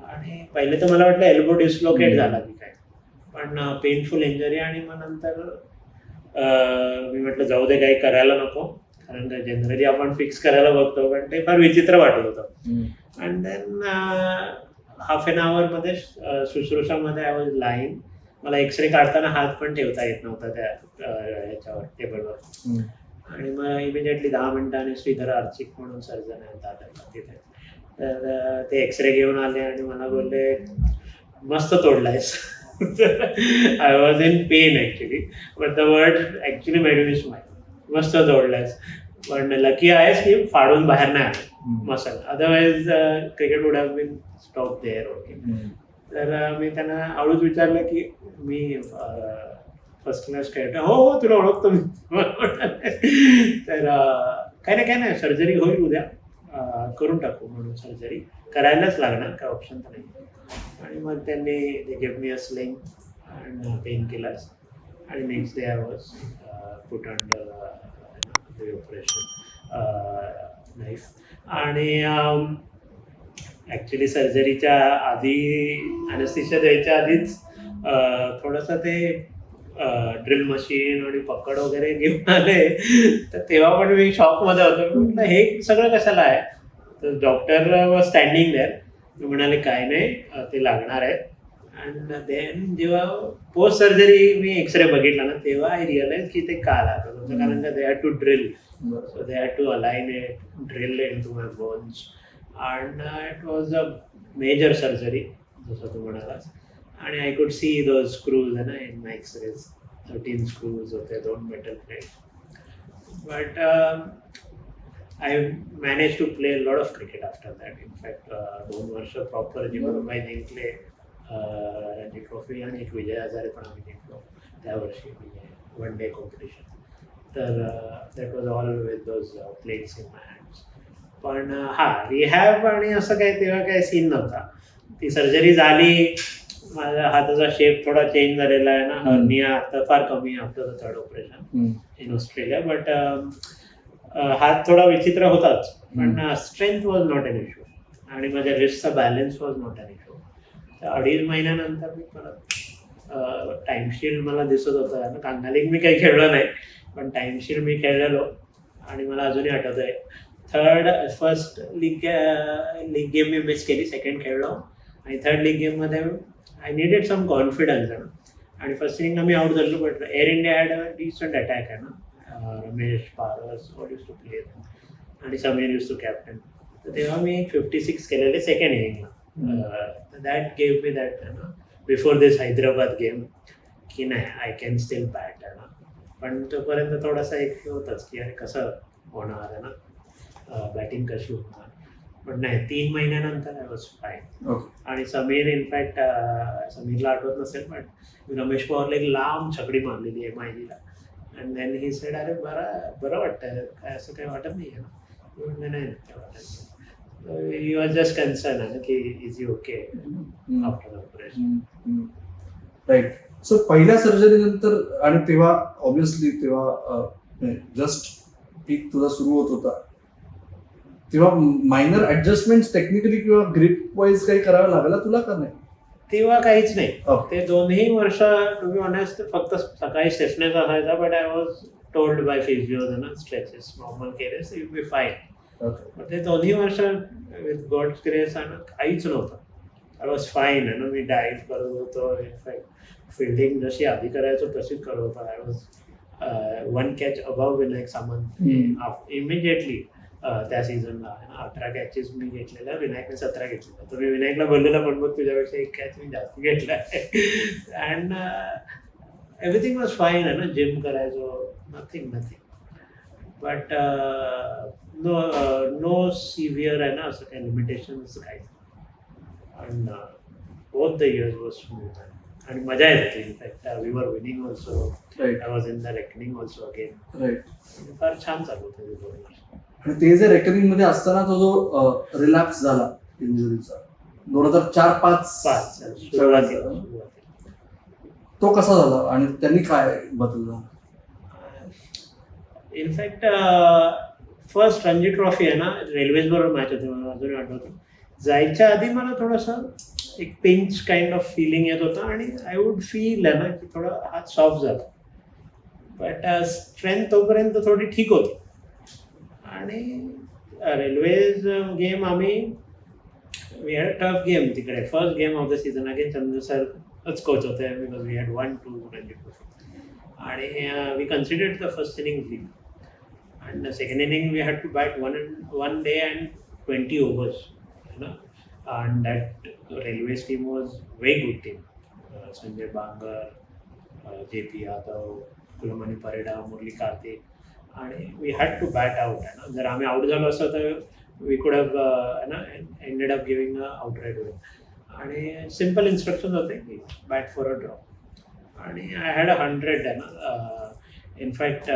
आणि पहिले तर मला वाटलं एल्बो डिस्लोकेट झाला की काय, पण पेनफुल इंजरी. आणि मग नंतर मी म्हटलं जाऊ दे, काही करायला नको, कारण का जनरली आपण फिक्स करायला बघतो, पण ते फार विचित्र वाटत होतं. अँड देन हाफ एन आवरमध्ये शुश्रूषामध्ये आय वॉज लाईन. मला एक्सरे काढताना हात पण ठेवता येत नव्हता त्या ह्याच्यावर टेबलवर. आणि मग इमिजिएटली 10 मिनिटांनी श्रीधर आर्चिक म्हणून सर्जन आहे दादरला तिथे, तर ते एक्सरे घेऊन आले आणि मला बोलले मस्त तोडलायस. I was in pain actually, but the word actually made me smile. मस्त तोडलायस, पण लकी आहेस की फाडून बाहेर नाही आलं muscle, otherwise cricket would have been stop there. Okay. तर मी त्यांना हळूच विचारलं की मी फर्स्ट क्लास खेळतो. हो तुला ओळखतो मी. तर काय नाही सर्जरी होईल उद्या, करून टाकू म्हणून. सर्जरी करायलाच लागणार, काय ऑप्शन तर नाही. आणि मग त्यांनी they give me a sling and painkillers. आणि next day I was put under the operation knife. आणि ॲक्च्युली सर्जरीच्या आधी, अॅनेस्थेशिया द्यायच्या आधीच थोडंसं ते ड्रिल मशीन आणि पकड वगैरे घेऊन आले. तर तेव्हा पण मी शॉकमध्ये होतो, म्हटलं हे सगळं कशाला आहे. तर डॉक्टर वॉज स्टँडिंग देअर. मी म्हणाले काय नाही, ते लागणार आहे. अँड देन जेव्हा पोस्ट सर्जरी मी एक्सरे बघितला ना, तेव्हा आय रिअलाइज की ते का लागत होतं, कारण का they had to drill. So they had to align it, drill in to my bones. And it was a major surgery जसं तू म्हणालास. आणि I could C those screws आहे ना इन माय एक्सरेज. 13 स्क्रूज होते, 2 metal plate. But I manage to play lot of cricket after that. In fact 2 वर्ष proper Jeevanbai जिंकले, Ranji trophy, आणि एक विजय हजारे पण आम्ही जिंकलो त्या वर्षी, म्हणजे 1 डे कॉम्पिटिशन. तर that was all with those plates in my hands. पण रिहॅब आणि असं काही तेव्हा काही सीन नव्हता. ती सर्जरी झाली, माझ्या हाताचा शेप थोडा चेंज झालेला आहे ना, हर्निया आता फार कमी आहे after the 3rd operation in Australia. But हात थोडा विचित्र होताच, पण strength was not an issue. आणि माझ्या रिस्टचा balance was not an issue. तर 2.5 महिन्यानंतर मी परत टाईमशील्ड मला दिसत होतं ना. कांगालिंग मी काही खेळलो नाही, पण टाईमशील्ड मी खेळलेलो. आणि मला अजूनही आठवत आहे, फर्स्ट लीग गेम मी मिस केली, सेकंड खेळलो. आणि 3rd लीग गेममध्ये आय नीडेड सम कॉन्फिडन्स आहे ना. आणि फर्स्ट इनिंगला मी आउट झालो, but Air India had a decent attack आहे ना. Ramesh Paras all use to play, आणि समीर यूज टू कॅप्टन. तर तेव्हा मी 56 केलेले सेकंड इनिंगला. दॅट गेव मी दॅट ना बिफोर दिस हैदराबाद गेम की नाही, आय कॅन स्टिल बॅट आहे ना. पण तोपर्यंत थोडासा एक होताच की अरे कसं होणार आहे ना, बॅटिंग कशी होणार. पण नाही, 3 महिन्यानंतर आय वॉज फाईन. आणि समीर, इनफॅक्ट समीरला आठवत नसेल, पण रमेश पवारला एक लांब छकडी मारलेली MIG ला. अँड देन ही सेड अरे बरं वाटतं, काय असं काही वाटत नाही आहे ना. नाही काय वाटत. ही वॉज जस्ट कन्सर्न आहे ना की is you okay after the operation. Right. So पहिल्या सर्जरी नंतर, आणि तेव्हा ऑब्विसली तेव्हा जस्ट पीक तुझा सुरू होत होता, तेव्हा मायनर ऍडजस्टमेंट टेक्निकली किंवा ग्रिप वाईज काही करावं लागलं तुला का नाही? तेव्हा काहीच नाही. Okay. ते 2ही वर्ष टू बी ऑनेस्ट फक्त सकाळी स्टेफनेस असायचा, but I was told by physios ना स्ट्रेचेस नॉर्मल केलेस यू बी फाईन. पण ते 2ही वर्ष विथ गॉड्स ग्रेस आणि काहीच नव्हतं. आय वॉज फाईन आहे ना. मी डाएट करत होतो. इनफॅक्ट फिल्डिंग जशी आधी करायचो तशीच करत होतो. I was 1 catch above Vinayak Samant immediately. त्या सीझनला 18 कॅचेस मी घेतलेल्या, विनायकने 17 घेतलेल्या. तर मी विनायकला बोललेला पण मग तुझ्यापेक्षा 1 कॅच मी जास्त घेतला आहे. अँड एव्हरीथिंग वॉज फाईन आहे ना. जिम करायचो, नथिंग. बट नो सिव्हिअर आहे ना असं काही लिमिटेशन्स काही. And both the years was smooth आणि मजा येत होती. In fact we were winning also. I was in the reckoning also again. Right. फार छान चालू होतं 2 वर्ष. आणि ते जे रेकनिंग मध्ये असताना तो जो रिलॅप्स झाला इंजुरीचा 2004-05 सुरुवातीला तो कसा झाला आणि त्यांनी काय बदलला? इनफॅक्ट फर्स्ट रणजी ट्रॉफी आहे ना, रेल्वेज बरोबर मॅच होती, मला अजूनही आठवतं. जायच्या आधी मला थोडंसं एक पिंच काइंड ऑफ फिलिंग येत होतं आणि आय वुड फील आहे ना की थोडा हात सॉफ्ट झाला. बट स्ट्रेंथ तोपर्यंत थोडी ठीक होती. आणि रेल्वेज गेम आम्ही वी हॅड टफ गेम तिकडे. First game of the season again Chandra सरच कोच होते, because we had 1-2 Ranji trophy. आणि we considered the first inning lead and the second inning we had to bat one day and 20 overs. And that Railways team was very good team. Sanjay Bangar, JP Yadav, Kulamani Pareda, Murli Karthik, and we had to bat out. जर आम्ही out झालो असतो तर we could have ended up giving a outright win. आणि simple instruction होते की bat for a draw. आणि I had 100 आहे ना. In fact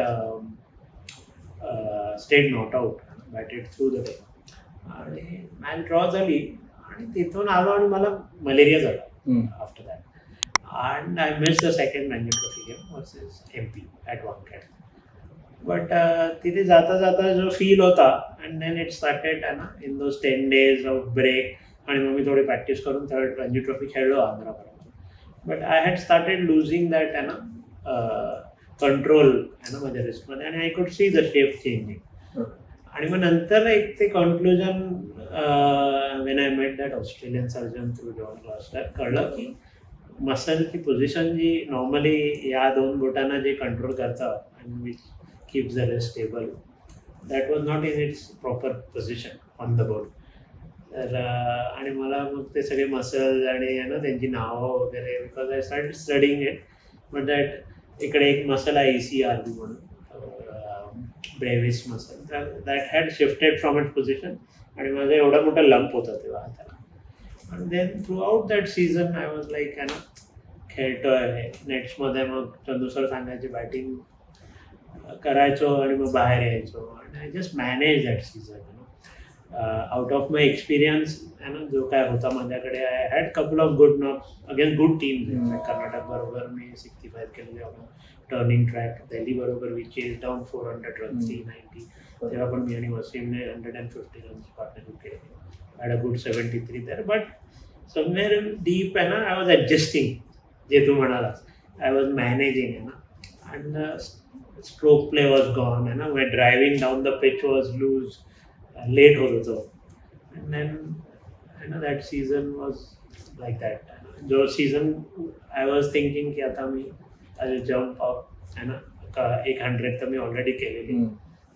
state not out, batted through the day. आणि मॅच ड्रॉ झाली आणि तिथून आलो आणि मला मलेरिया झाला after that. And I miss the second Ranji trophy game versus MP at Wankhede. But तिथे जाता जाता जो फील होता अँड देन इट स्टार्टेड आहे ना in those 10 days of break. आणि मग मी थोडी प्रॅक्टिस करून थर्ड रणजी ट्रॉफी खेळलो आंध्रापर्यंत. But I had started losing that आहे ना कंट्रोल आहे ना माझ्या रिस्कमध्ये. आणि I could see the shape changing. आणि मग नंतर एक ते conclusion when I met that Australian surgeon through John Gloster कळलं की मसलची पोझिशन जी नॉर्मली या 2 बोटांना जे कंट्रोल करतं and which keeps the rest stable, that was not in its proper position on the board. तर आणि मला मग ते सगळे मसल्स आणि ना त्यांची नावं वगैरे, because I start studying it. But that इकडे एक मसल आहे ECRB म्हणून, brevis muscle, that had shifted from it position. आणि माझा एवढा मोठा लंप होता तेव्हा हाताला. And then throughout that season I was like आहे ना खेळतोय नेट्समध्ये. मग चंदू सर सांगायचे बॅटिंग करायचो आणि मग बाहेर यायचो. आणि I just manage that season out of my experience आहे ना जो काय होता माझ्याकडे. I had couple of good नॉक्स अगेन्स्ट गुड टीम्स. कर्नाटक बरोबर मी 65 केलेले होतो टर्निंग ट्रॅक. दिल्ली बरोबर वी चेज डाऊन 400 रन्स 390. तेव्हा पण मी आणि वसीमने 150 रन्स पार्टनरशिप केली. Had a good 73 there. But somewhere deep आहे ना आय वॉज ॲडजस्टिंग, जे तू म्हणालास. आय वॉज मॅनेजिंग आहे ना. And stroke play was gone आहे ना. Way driving down the pitch was loose, late होत होतो. अँड देन आहे ना that season was like that. जो सीझन आय वॉज थिंकिंग की आता मी जम्प अप आहे ना 100 तर मी ऑलरेडी केलेली.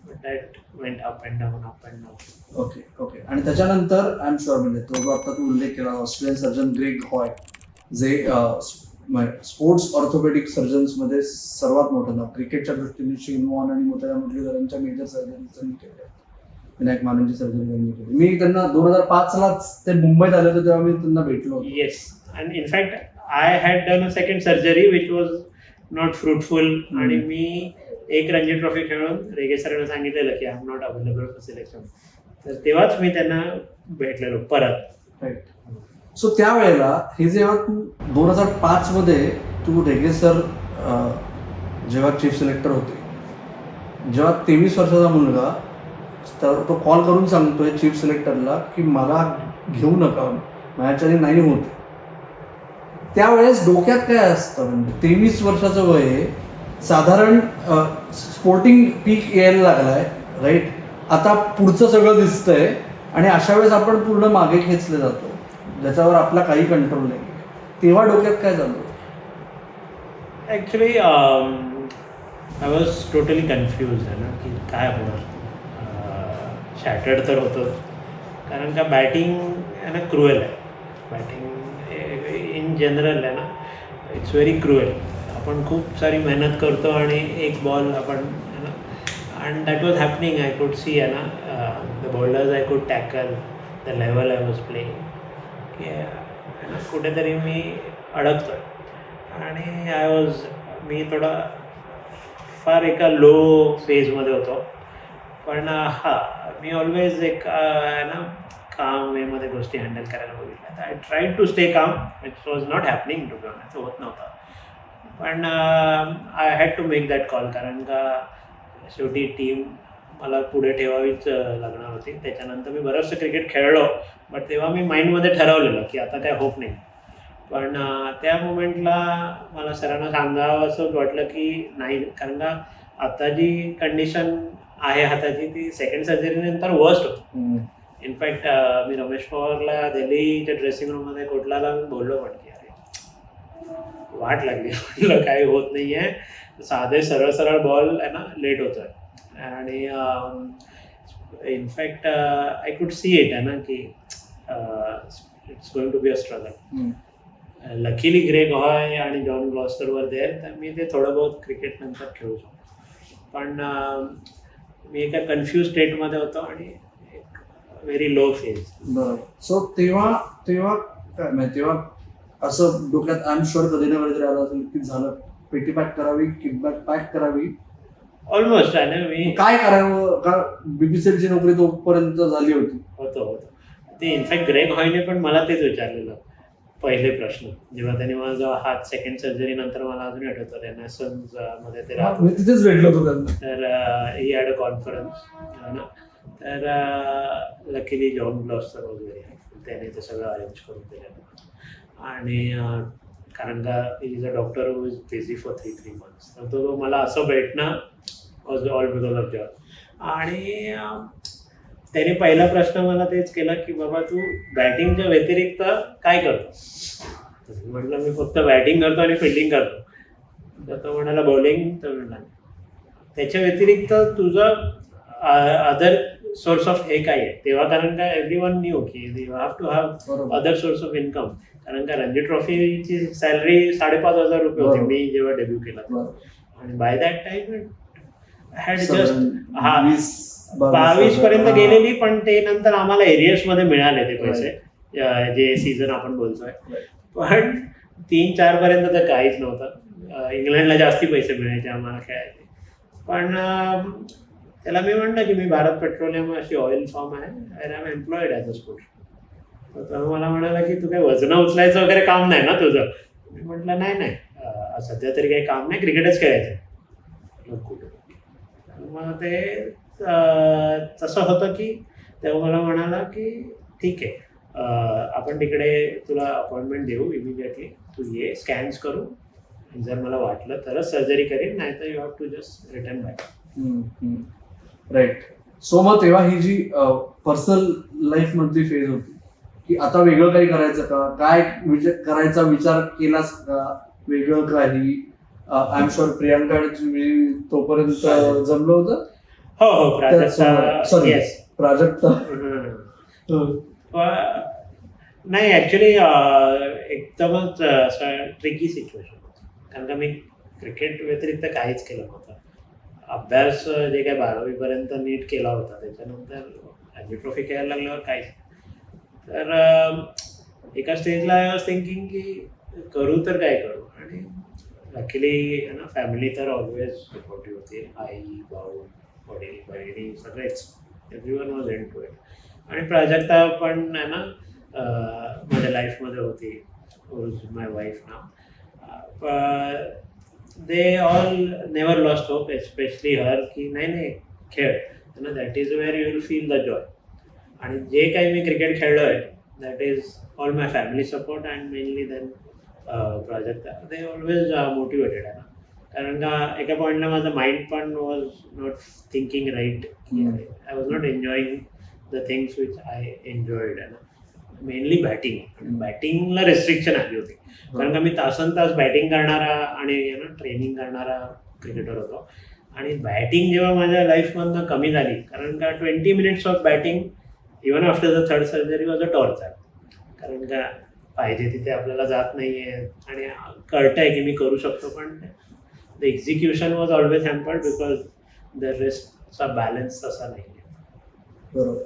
But that went up and down, up and down. Okay. आणि त्याच्यानंतर आय एम शुअर म्हणजे तो जो आता तू उल्लेख केला ऑस्ट्रेलियन सर्जन ग्रेग हॉय, जे स्पोर्ट्स ऑर्थोपेडिक सर्जन्समध्ये सर्वात मोठं नाव, क्रिकेटच्या दृष्टीने शेन वॉर्न आणि मोतया मुरलीधरनच्या मेजर सर्जरीज त्यांनी केल्या. विनायक मानेंची सर्जरी त्यांनी केली. मी त्यांना 2005लाच ते मुंबईत आले होते तेव्हा मी त्यांना भेटलो. Yes. And in fact I had done a second surgery which was not fruitful. आणि मी एक रणजी ट्रॉफी खेळून रेगे सरांना सांगितलेलं की I am not available for selection. तर तेव्हाच मी त्यांना भेटलेलो परत. राईट. सो त्यावेळेला हे जेव्हा तू 2005मध्ये तू रेगे सर जेव्हा चीफ सिलेक्टर होते, जेव्हा 23 वर्षाचा मुलगा तर तो कॉल करून सांगतोय चीफ सिलेक्टरला की मला घेऊ नका, माझ्याच्याने नाही होत. त्यावेळेस डोक्यात काय असतं, म्हणजे 23 वर्षाचं वय आहे, साधारण स्पोर्टिंग पीक यायला लागलाय, राईट? आता पुढचं सगळं दिसतंय आणि अशा वेळेस आपण पूर्ण मागे खेचले जातो, ज्याच्यावर आपला काही कंट्रोल नाही. तेव्हा डोक्यात काय झालं? Actually I was totally confuse आहे ना की काय होणार. शॅटर्ड तर होतं, कारण का बॅटिंग आहे ना क्रुएल आहे. बॅटिंग इन जनरल आहे ना, इट्स व्हेरी क्रुएल. आपण खूप सारी मेहनत करतो आणि एक बॉल आपण आहे ना, and that was happening. I could C आहे ना, the bowlers I could tackle the level I was playing, की आहे ना कुठेतरी मी अडकतो आहे. आणि मी थोडा फार एका लो फेजमध्ये होतो. पण मी ऑलवेज एक आहे ना काम वेमध्ये गोष्टी हँडल करायला बघितल्या. I try to stay calm, it was not happening to be honest, होत नव्हतं. पण I had to make that call, कारण का शेवटी टीम मला पुढे ठेवावीच लागणार होती. त्याच्यानंतर मी बरंचसं क्रिकेट खेळलो, बट तेव्हा मी माइंडमध्ये ठरवलेलं की आता काय होप नाही. पण त्या मोमेंटला मला सरांना सांगावं असं वाटलं की नाही, कारण का आता जी कंडिशन आहे हाताची ती सेकंड सर्जरीनंतर वर्स्ट होती. इनफॅक्ट मी रमेश पवारला दिल्लीच्या ड्रेसिंग रूममध्ये कोटलाला बोललो पण की अरे वाट लागली, म्हटलं काही होत नाही आहे, साधे सरळ सरळ बॉल आहे ना लेट होतो आहे. आणि in fact I could see it आहे ना की it's going to be a struggle. Luckily Greg Hoy आणि जॉन ग्लॉस्टर वर देर, तर मी ते थोडं बहुत क्रिकेट नंतर खेळू शकतो. पण मी एका कन्फ्यूज स्टेटमध्ये होतो आणि एक व्हेरी लो फेज. बरोबर. सो तेव्हा काय माहिती, तेव्हा असं डोक्यात आय एम शुअर कधी ना कधीतरी आलं असेल की झालं, पेटी पॅक करावी, किटबॅग पॅक करावी, ऑलमोस्ट आहे ना. मी काय करावं, का बीबीसीची नोकरी तोपर्यंत झाली होती. होतो ते. इनफॅक्ट ग्रेग हॉयने पण मला तेच विचारलेलं पहिले प्रश्न, जेव्हा त्याने मला जेव्हा हात सेकंड सर्जरी नंतर, मला अजून आठवतं रेनेसन्स मध्ये ते राहत, मी तिथेच भेटलो होतो त्यांना. तर ही हॅड अ कॉन्फरन्स ना. तर लकीली जॉन ग्लॉस्टर वगैरे त्याने ते सगळं अरेंज करून दिलं. आणि कारण का is a doctor who is busy for 3 months, तर तो मला असं भेटणं was all because of job. आणि त्याने पहिला प्रश्न मला तेच केला की बाबा तू बॅटिंगच्या व्यतिरिक्त काय करतो. म्हटलं मी फक्त बॅटिंग करतो आणि फिल्डिंग करतो. तर तो म्हणाला बॉलिंग. तर म्हणाला त्याच्या व्यतिरिक्त तुझं अदर सोर्स ऑफ हे काय आहे तेव्हा, कारण का एव्हरी वन न्यू की you have to have other source of income. कारण का रणजी ट्रॉफीची सॅलरी 5,500 रुपये होती मी जेव्हा डेब्यू केला. आणि by that time had just 22 पर्यंत गेलेली. पण ते नंतर आम्हाला एरियर्समध्ये मिळाले ते पैसे, जे सीझन आपण बोलतोय. पण 3-4 पर्यंत तर काहीच नव्हतं. इंग्लंडला जास्ती पैसे मिळायचे आम्हाला खेळायचे. पण त्याला मी म्हणलं की मी भारत पेट्रोलियम अशी ऑइल फॉर्म आहे, I am employed as a sport. तर मला म्हणाला की तू काही वजनं उचलायचं वगैरे काम नाही ना तुझं. मी म्हटलं नाही, सध्या तरी काही काम नाही, क्रिकेटच खेळायचं. कुठे मग ते तसं होतं की तेव्हा मला म्हणाला की ठीक आहे, आपण तिकडे तुला अपॉइंटमेंट देऊ इमिजिएटली, तू ये, स्कॅन्स करू, जर मला वाटलं तरच सर्जरी करेन, नाही तर you have to just return back. Right. So मग तेव्हा ही जी पर्सनल लाईफ मधली फेज होती की आता वेगळं काही करायचं का, काय करायचा विचार केलास का, वेगळं काही? आय एम शुअर प्रियांका तोपर्यंत जमलं होतं. हो प्राजक्ता. नाही, ॲक्च्युली एकदमच ट्रिकी सिच्युएशन होतं, कारण का मी क्रिकेट व्यतिरिक्त काहीच केलं नव्हतं. अभ्यास जे काय 12वीपर्यंत नीट केला होता, त्याच्यानंतर रणजी ट्रॉफी खेळायला लागल्यावर काहीच. तर एका स्टेजला आय वॉज थिंकिंग की करू तर काय करू. आणि लकीली ना फॅमिली तर ऑलवेज सपोर्टिव्ह होती. आई, भाऊ, वडील, बहिणी सगळेच, everyone was in to it. आणि प्राजक्ता पण आहे ना माझ्या लाईफमध्ये होती, माय वाईफ नाव. They all never lost hope, especially her, की नाही खेळ, ना that is where you will feel the joy. आणि जे काही मी क्रिकेट खेळलो आहे that is all my family support and mainly then project they always motivated आहे ना. कारण का एका पॉईंटला माझं माइंड पण was not thinking right. I was not enjoying the things which I enjoyed आहे ना. मेनली बॅटिंगला रेस्ट्रिक्शन आली होती. कारण का मी तासन तास बॅटिंग करणारा आणि ट्रेनिंग करणारा क्रिकेटर होतो. आणि बॅटिंग जेव्हा माझ्या लाईफमधनं कमी झाली, कारण का 20 minutes of batting even after the third surgery was a torture. कारण का पाहिजे तिथे आपल्याला जात नाही आहे आणि कळतं आहे की मी करू शकतो, पण the execution was always hampered because the रेस्टचा बॅलन्स तसा नाही आहे. बरोबर.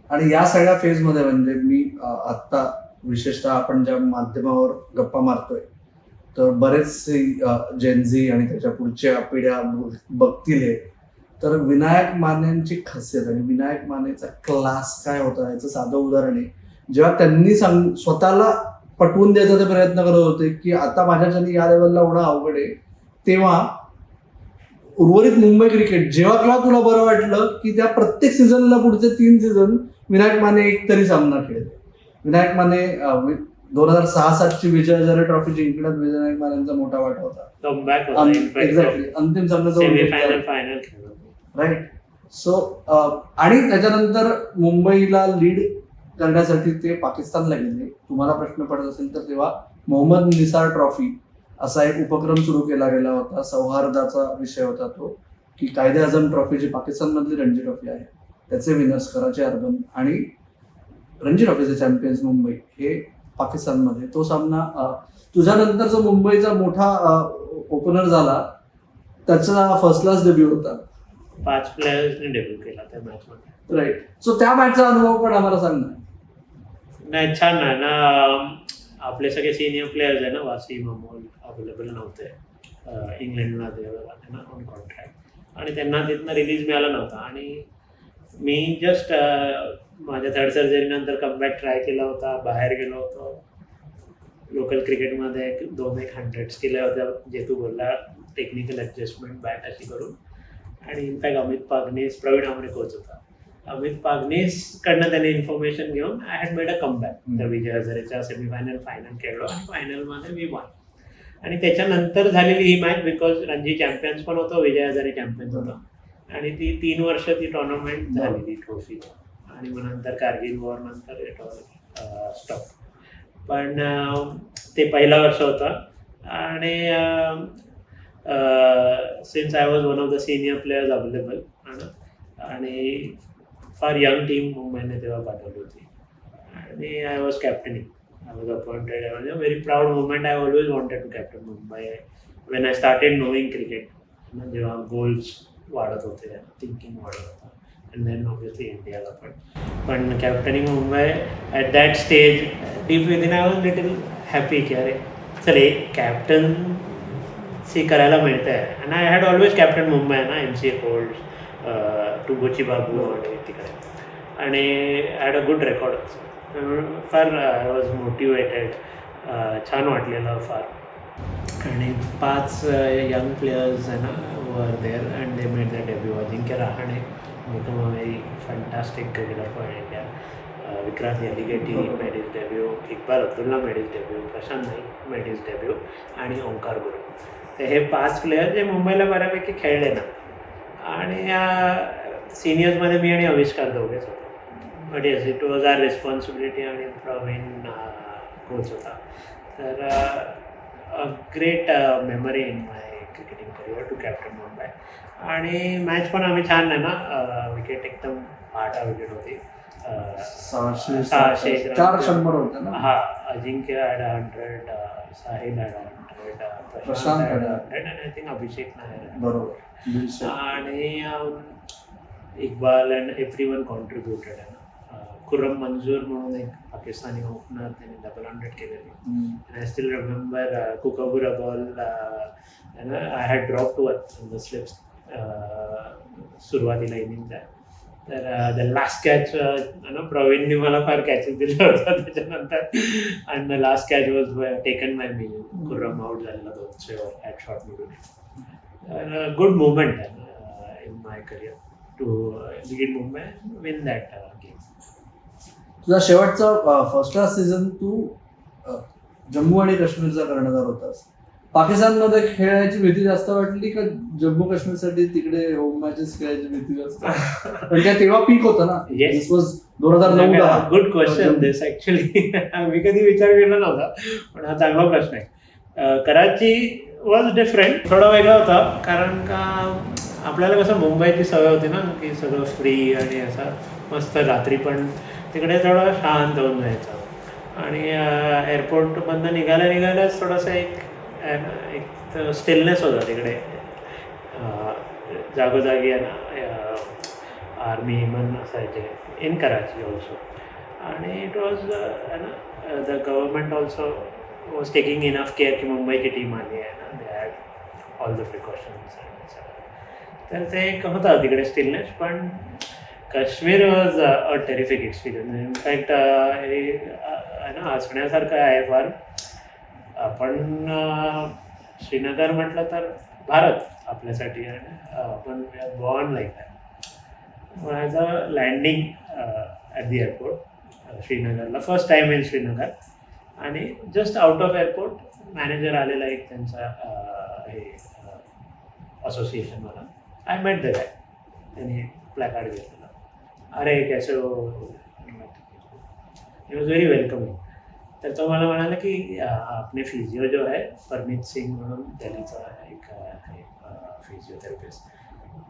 आणि या सगळ्या फेजमध्ये म्हणजे मी आत्ता विशेषतः आपण ज्या माध्यमावर गप्पा मारतोय तर बरेचसे जेनझी आणि त्याच्या पुढच्या पिढ्या बघतील हे, तर विनायक मानेंची खासियत आणि विनायक मानेचा क्लास काय होता याचं साधं उदाहरण आहे. जेव्हा त्यांनी स्वतःला पटवून द्यायचा ते प्रयत्न करत होते की आता माझ्याच्यानी या लेवलला होणं अवघड आहे, तेव्हा उर्वरित मुंबई क्रिकेट जेव्हा केव्हा तुला बरं वाटलं की त्या प्रत्येक सीझनला पुढचे 3 सीझन विनायक माने एक तरी सामना खेळले. विनायक माने 2006-07ची विजय हजारे ट्रॉफी जिंकण्यात विनायक मानेंचा मोठा वाटा होता. कमबॅक एक्झॅक्टली अंतिम सेमीफायनल फायनल राईट. सो आणि त्याच्यानंतर मुंबईला लीड करण्यासाठी ते पाकिस्तानला गेले. तुम्हाला प्रश्न पडत असेल तर तेव्हा मोहम्मद निसार ट्रॉफी असा एक उपक्रम सुरू केला गेला होता. सौहार्दाचा विषय होता तो की कायदे आझम ट्रॉफी जी पाकिस्तानमधली रणजी ट्रॉफी आहे त्याचे विनर्स कराची अर्बन आणि रणजी ट्रॉफीचे चॅम्पियन्स मुंबई हे पाकिस्तानमध्ये. तो सामना तुझ्यानंतर जो मुंबईचा मोठा ओपनर झाला त्याचा फर्स्ट क्लास डेब्यू होता. 5 प्लेयर्सने डेब्यू केला त्या मॅच मध्ये. राईट. सो त्या मॅचचा अनुभव पण आम्हाला सांग ना. नाही छान आहे ना. आपले सगळे सिनियर प्लेयर्स आहे ना, वासिम अमोल अवेलेबल नव्हते इंग्लंडला ते ना ऑन कॉन्ट्रॅक्ट, आणि त्यांना तिथनं रिलीज मिळाला नव्हता. आणि मी जस्ट माझ्या थर्ड सर्जरीनंतर कमबॅक ट्राय केला होता. बाहेर गेलो होतो लोकल क्रिकेटमध्ये 2-100 केल्या होत्या जे तू बोलला, टेक्निकल ॲडजस्टमेंट बॅट अशी करून. आणि इनफॅक्ट अमित पागनीस, प्रवीण आमरे कोच होता, अमित पागनीसकडनं त्याने इन्फॉर्मेशन घेऊन I had made a comeback. त्या विजय हजारेच्या सेमीफायनल फायनल खेळलो आणि फायनलमध्ये मी वन. आणि त्याच्यानंतर झालेली ही मॅच बिकॉज रणजी चॅम्पियन्स पण होतं, विजय हजारे चॅम्पियन्स होतं, आणि ती 3 वर्ष ती टुर्नामेंट झालेली ट्रॉफी. आणि मग नंतर कारगिल वॉर नंतर इट ऑल स्टॉप. पण ते पहिला वर्ष होतं. आणि since I was one of the senior players available आणि फार यंग टीम मुंबईने तेव्हा पाठवली होती. आणि I was captaining. I was appointed. म्हणजे very proud movement. I always wanted to captain Mumbai when I started knowing cricket. जेव्हा गोल्स वाढत होते, थिंकिंग वाढत होता, अँड देन ऑब्वियसली इंडियाला पण captaining Mumbai at that stage deep within I was little happy की अरे चल एक कॅप्टन्सी करायला मिळतं आहे. And I had always captain Mumbai ना, MC होल्ड, टुबोची बाबू आणि तिकडे, आणि हॅड अ गुड रेकॉर्ड. फार आय वॉज मोटिवेटेड. छान वाटलेलं फार. आणि 5 यंग प्लेयर्स आहे ना were there and they made the debut. Ajinkya Rahane become a very fantastic cricketer for India. Vikrant Yaligeti made his debut, Iqbal Abdullah made his debut, Prashant Naik made his debut, आणि ओंकार गुरु. तर हे 5 player जे मुंबईला बऱ्यापैकी खेळले ना. आणि सिनियर्समध्ये मी आणि आविष्कार दोघेच होतो. But yes it was our responsibility. आणि प्रवीण कोच होता. तर a great memory in my cricketing career two captain Mumbai. आणि मॅच पण आम्ही छान आहे ना, विकेट एकदम 8 विकेट होती. 600 400 होते ना. हा, Ajinkya had 100, Sahil had 100, Prashant had 100, आणि आय थिंक अभिषेक नायर बरोबर. आणि इक्बाल अँड एव्हरीवन कॉन्ट्रीब्युटेड आहे ना. खुर्रम मंजूर म्हणून एक पाकिस्तानी ओपनर, त्याने 100 केलेली. I still remember Kookaburra ball I had drop to the slips सुरुवातीला इनिंगच्या. तर द लास्ट कॅच प्रवीणने मला फार कॅचेस दिलं होतं त्याच्यानंतर. And the last catch was taken by me. Khurram out झालेला 200 at short mid on. Good movement in my career. To lead Mumbai win that game. तुझा शेवटचा फर्स्ट क्लास सीझन तू जम्मू आणि काश्मीरचा कर्णधार होतास. पाकिस्तानमध्ये खेळायची भीती जास्त वाटली का जम्मू काश्मीरसाठी तिकडे होम मॅचेस खेळायची भीती जास्त? पण त्या तेव्हा पीक होता ना. Yes. This was 2009-10. Good question this actually. मी कधी विचार केला नव्हता, पण हा चांगला प्रश्न आहे. कराची वॉज डिफरंट, थोडा वेगळा होता, कारण का आपल्याला कसं मुंबईची सवय होती ना की सगळं फ्री आणि असं मस्त, रात्री पण तिकडे थोडं शांत होऊन जायचं. आणि एअरपोर्टमधनं निघाल्याच थोडंसं एक स्टिलनेस होता तिकडे. जागोजागी आहे ना आर्मी मन असायचे इन कराची ऑल्सो. आणि it was the government also was taking enough care की मुंबईची टीम आली आहे ना, they had all the precautions. तर ते एक होता तिकडे स्टिलनेस. पण Kashmir was a terrific experience. In fact हे ना हसण्यासारखं आहे फार. आपण श्रीनगर म्हटलं तर भारत आपल्यासाठी, आणि आपण born like that. As a landing at the airport श्रीनगरला, फर्स्ट टाईम इन श्रीनगर. आणि just out of airport manager आलेला एक त्यांचा हे असोसिएशनवाला. I met the guy. त्यांनी प्लॅकार्ड घेतलेला, अरे कैसे हो. He was very welcoming. तर तो मला म्हणाला की आपने फिजिओ जो है परमित सिंग म्हणून दिल्लीचा एक फिजियोथेरेपिस्ट,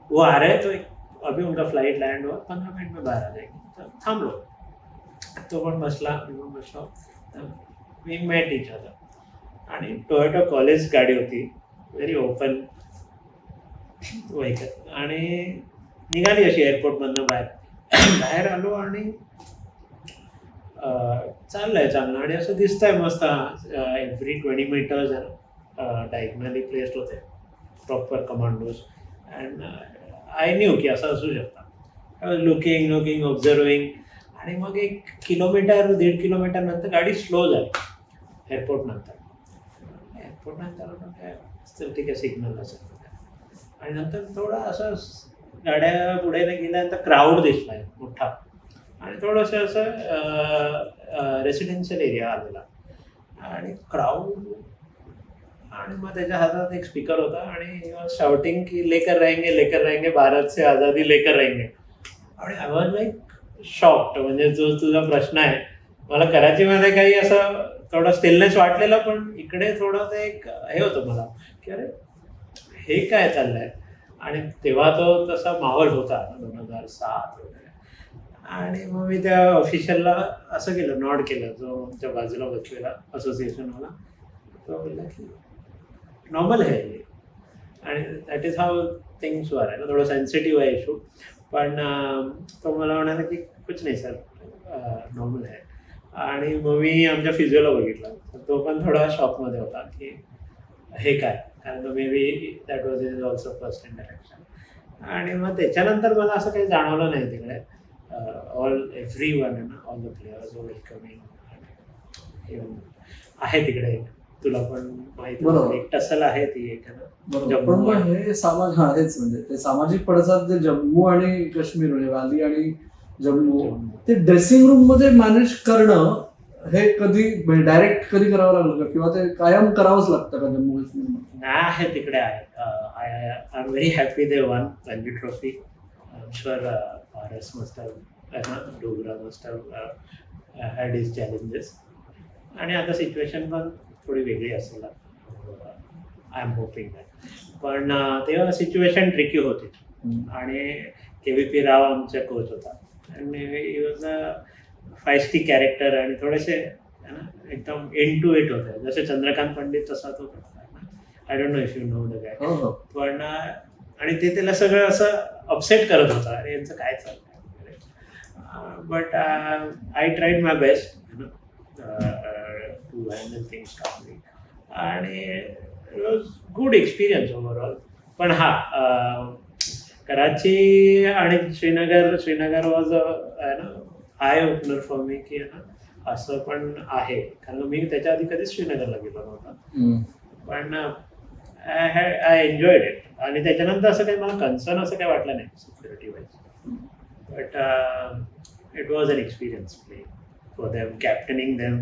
वो आ रहे तो अभी उनका फ्लाइट लैंड हुआ, 15 मिनट में बाहर आ जाएगी. तर थांबलो. तो पण बसला, मी पण बसलो. We met each other. आणि टोयोटा कॉलेज गाडी होती, व्हेरी ओपन व्हेकल. आणि निघाली अशी एअरपोर्टमधनं बाहेर आलो. आणि चाललंय चालणं, आणि असं दिसतंय मस्त एव्हरी 20 मीटर्स डायगनली प्लेस्ड होते proper commandos. And I new की असं असू शकतं. I was looking observing. आणि मग 1-1.5 किलोमीटर नंतर गाडी स्लो झाली एअरपोर्टनंतर. काय ठीक आहे, सिग्नल असेल. आणि नंतर थोडा असं गाड्या पुढे गेल्यानंतर क्राऊड दिसलाय मोठा. आणि थोडंसं असं रेसिडेन्शियल एरिया आलेला आणि क्राऊड. आणि मग त्याच्या हातात एक स्पीकर होता आणि शाउटिंग की लेकर रहेंगे भारत से आझादी लेकर रहेंगे. आणि आय वॉज लाईक शॉक्ड. म्हणजे जो तुझा प्रश्न आहे, मला कराचीमध्ये काही असं थोडं स्टिलनेस वाटलेलं, पण इकडे थोडं ते एक हे होतं मला की अरे हे काय चाललंय. आणि तेव्हा तो तसा माहोल होता 2007 वगैरे. आणि मग मी त्या ऑफिशियलला असं केलं, नॉड केलं, जो आमच्या बाजूला बसलेला असोसिएशनवाला. तो बोलला की नॉर्मल आहे हे. आणि that is how things were आहे ना, थोडं सेन्सिटिव्ह आहे इशू. पण तो मला म्हणाला की कुछ नाही सर, नॉर्मल आहे. आणि मग मी आमच्या फिजिओला बघितला, तर तो पण थोडा शॉकमध्ये होता की हे काय, कारण may be that was is also first interaction. आणि मग त्याच्यानंतर मला असं काही जाणवलं नाही तिकडे. Everyone all the players welcoming. Even आहे तिकडे, तुला पण माहिती एक टसल आहे ती एक. पण मग हे हेच म्हणजे ते सामाजिक पडसाद जे जम्मू आणि काश्मीर म्हणजे व्हॅली आणि जम्मू, ते ड्रेसिंग रूम मध्ये मॅनेज करणं हे कधी डायरेक्ट कधी करावं लागलं का, किंवा ते कायम करावंच लागतं का जम्मू काश्मीर? आहे तिकडे आहे. I am very happy they one Ranji trophy. I am sure Paras must have, Dogra must have had his challenges. आणि आता सिच्युएशन पण थोडी वेगळी असेल, आय एम होपिंग दॅट. पण तेव्हा सिच्युएशन ट्रिकी होती. आणि KVP राव आमचा कोच होता, आणि ही वॉज अ फायस्टी कॅरेक्टर. आणि थोडेसे एकदम इन टू इट होते, जसे चंद्रकांत पंडित तसा तो. I don't know if you know the guy. पण आणि ते त्याला सगळं असं अपसेट करत होता, अरे यांचं काय चाललंय. But I tried my best to handle things calmly. आणि it was good experience overall. पण कराची आणि Srinagar was I opener for me की असं पण आहे, कारण मी त्याच्या आधी कधीच श्रीनगरला गेलो नव्हता. पण आय एन्जॉयड इट. आणि त्याच्यानंतर असं काही मला कन्सर्न असं काही वाटलं नाही security wise. But it was an experience play for them. Captaining them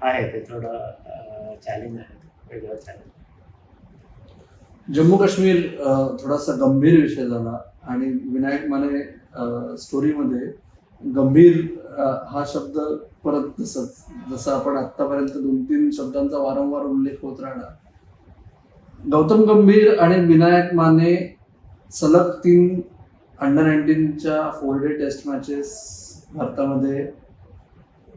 आहे ते थोडं चॅलेंज आहे, वेगळं चॅलेंज. जम्मू काश्मीर थोडासा गंभीर विषय झाला आणि विनायक माने स्टोरीमध्ये गंभीर हा शब्द परत जसं आपण आतापर्यंत 2-3 शब्दांचा वारंवार उल्लेख होत राहणार. गौतम गंभीर आणि विनायक माने सलग 3 अंडर-19च्या 4-डे टेस्ट मॅचेस भारतामध्ये.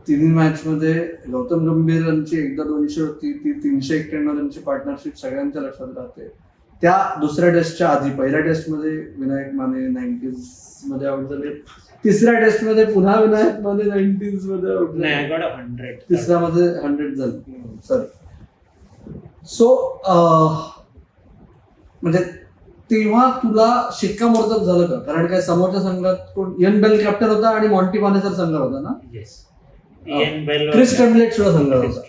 तिन्ही मॅचमध्ये गौतम गंभीर यांची एकदा 200 होती, ती 391 रनची पार्टनरशिप सगळ्यांच्या लक्षात राहते. त्या दुसऱ्या टेस्टच्या आधी पहिल्या टेस्टमध्ये विनायक माने 90s मध्ये आउट झाले. तिसऱ्या टेस्टमध्ये पुन्हा विनायक माने 90s मध्ये आउट नाही, झाले. I got 100. तिसऱ्यामध्ये 100 झाले. सॉरी. सो म्हणजे तेव्हा तुला शिक्कामोर्तब झालं का? कारण काय समोरच्या संघात कोण इयन बेल कॅप्टन होता आणि मॉन्टी पानेसर संघ होता ना. येस, इयन बेल, क्रिस ट्रेम्बलेट सुद्धा संघ होता.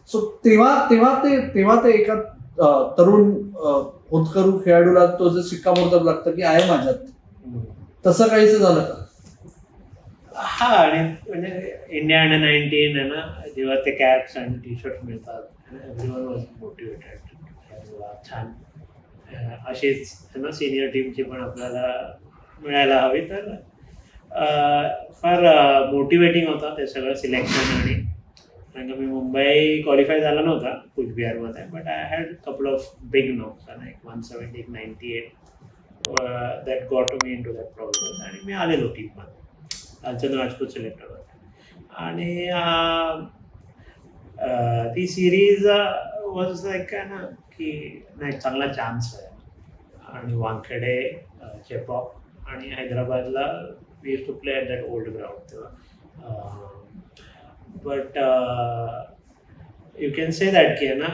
सो तेव्हा ते एका तरुण होतकरू खेळाडूला तो जे शिक्कामोर्तब लागतं की आहे माझ्यात, तसं काहीच झालं का? हा. आणि म्हणजे इंडिया अंडर-19 आहे ना, जेव्हा ते कॅप्स आणि टी शर्ट मिळतात, एव्हरीवन वॉज मोटिवेटेड. छान अशीच आहे ना सिनियर टीमची पण आपल्याला मिळायला हवी. तर फार मोटिवेटिंग होतं ते सगळं सिलेक्शन. आणि कारण का मी मुंबई क्वालिफाय झाला नव्हता कुचबिहारमध्ये, but I had couple of big knocks. आणि 170, 98 that got me in to that problem. आणि मी आलेलो टीममध्ये. लालचंद राजपूत सिलेक्टर होते. आणि ती सिरीज वॉज लाईक काय ना की नाही, चांगला चान्स आहे. आणि वानखेडे, चेपॉक आणि हैदराबादला we use to play at that old ground तेव्हा. But you can say that की आहे ना,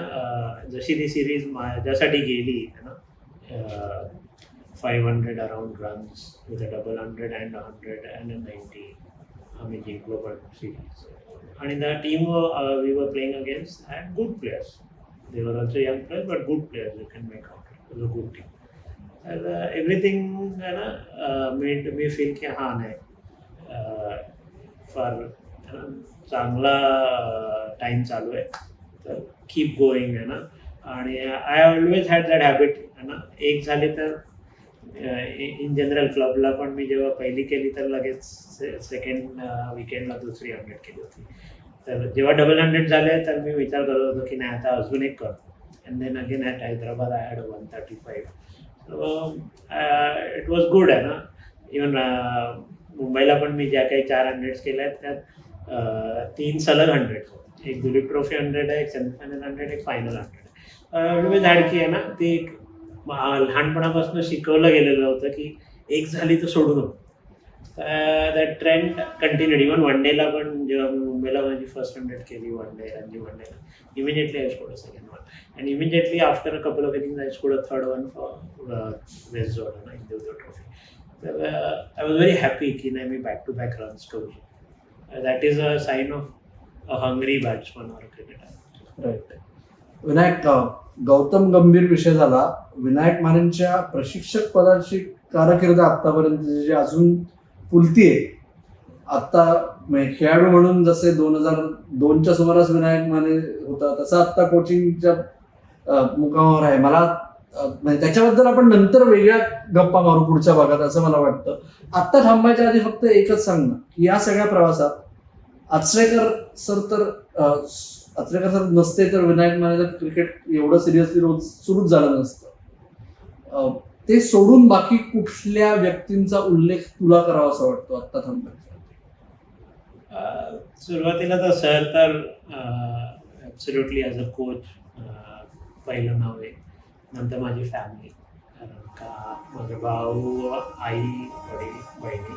जशी ती सिरीज माझ्यासाठी गेली आहे ना, 500 around runs with a double 100 and 100 and 90 आम्ही जिंकलो पण series. And the team we were playing against had good players. They were also young players, but good players. You can make out. It was a good team. And everything made me feel की हा नाही, फार चांगला time चालू आहे, तर keep going आहे ना. आणि I always had that habit आहे ना. एक झाली तर इन जनरल क्लबला पण मी जेव्हा पहिली केली तर लगेच सेकंड विकेंडला दुसरी 100 केली होती. तर जेव्हा डबल 100 झाले तर मी विचार करत होतो की नाही, आता अजून एक करतो. And then again at Hyderabad I had 135. So it was good आहे ना. इवन मुंबईला पण मी ज्या काही 4 100 केल्या आहेत त्यात 3 सलग 100 होते. एक दुलीप ट्रॉफी 100 आहे, एक सेमीफायनल 100, एक फायनल 100. ऑलवेज हॅड की आहे ना, ती एक लहानपणापासून शिकवलं गेलेलं होतं की एक झाली तर सोडू नको. That trend continued. Even one डेला पण जेव्हा मी मुंबईला माझी फर्स्ट 100 केली वन डे, रणजी वन डेला, immediately I scored a second one. And immediately after a couple of innings I scored a third one for West Zone in Deodhar trophy. तर I was very happy की नाही, मी back to back runs करू. That is a sign of a hungry batsman or cricketer. Right. Vinayak, Gautam गंभीर विषय झाला. विनायक मानेंच्या प्रशिक्षक पदाची कारकीर्द आतापर्यंत जी अजून फुलतीये. आता खेळाडू म्हणून जसे 2002च्या सुमारास विनायक माने होता, तसं आता कोचिंगच्या मुकामावर आहे. मला म्हणजे त्याच्याबद्दल आपण नंतर वेगळ्या गप्पा मारू पुढच्या भागात, असं मला वाटतं. आत्ता थांबायच्या आधी फक्त एकच सांग ना की या सगळ्या प्रवासात आचरेकर सर नसते तर विनायक मानेचं क्रिकेट एवढं सिरियसली रोज सुरूच झालं नसतं. ते सोडून बाकी कुठल्या व्यक्तींचा उल्लेख तुला करावासा वाटतो आत्ता थांबायच्या? सुरुवातीला तर सर तर ॲब्सोल्युटली ॲज अ कोच पहिलं नाव आहे. नंतर माझी फॅमिली, कारण का माझे भाऊ, आई, वडील, बहिणी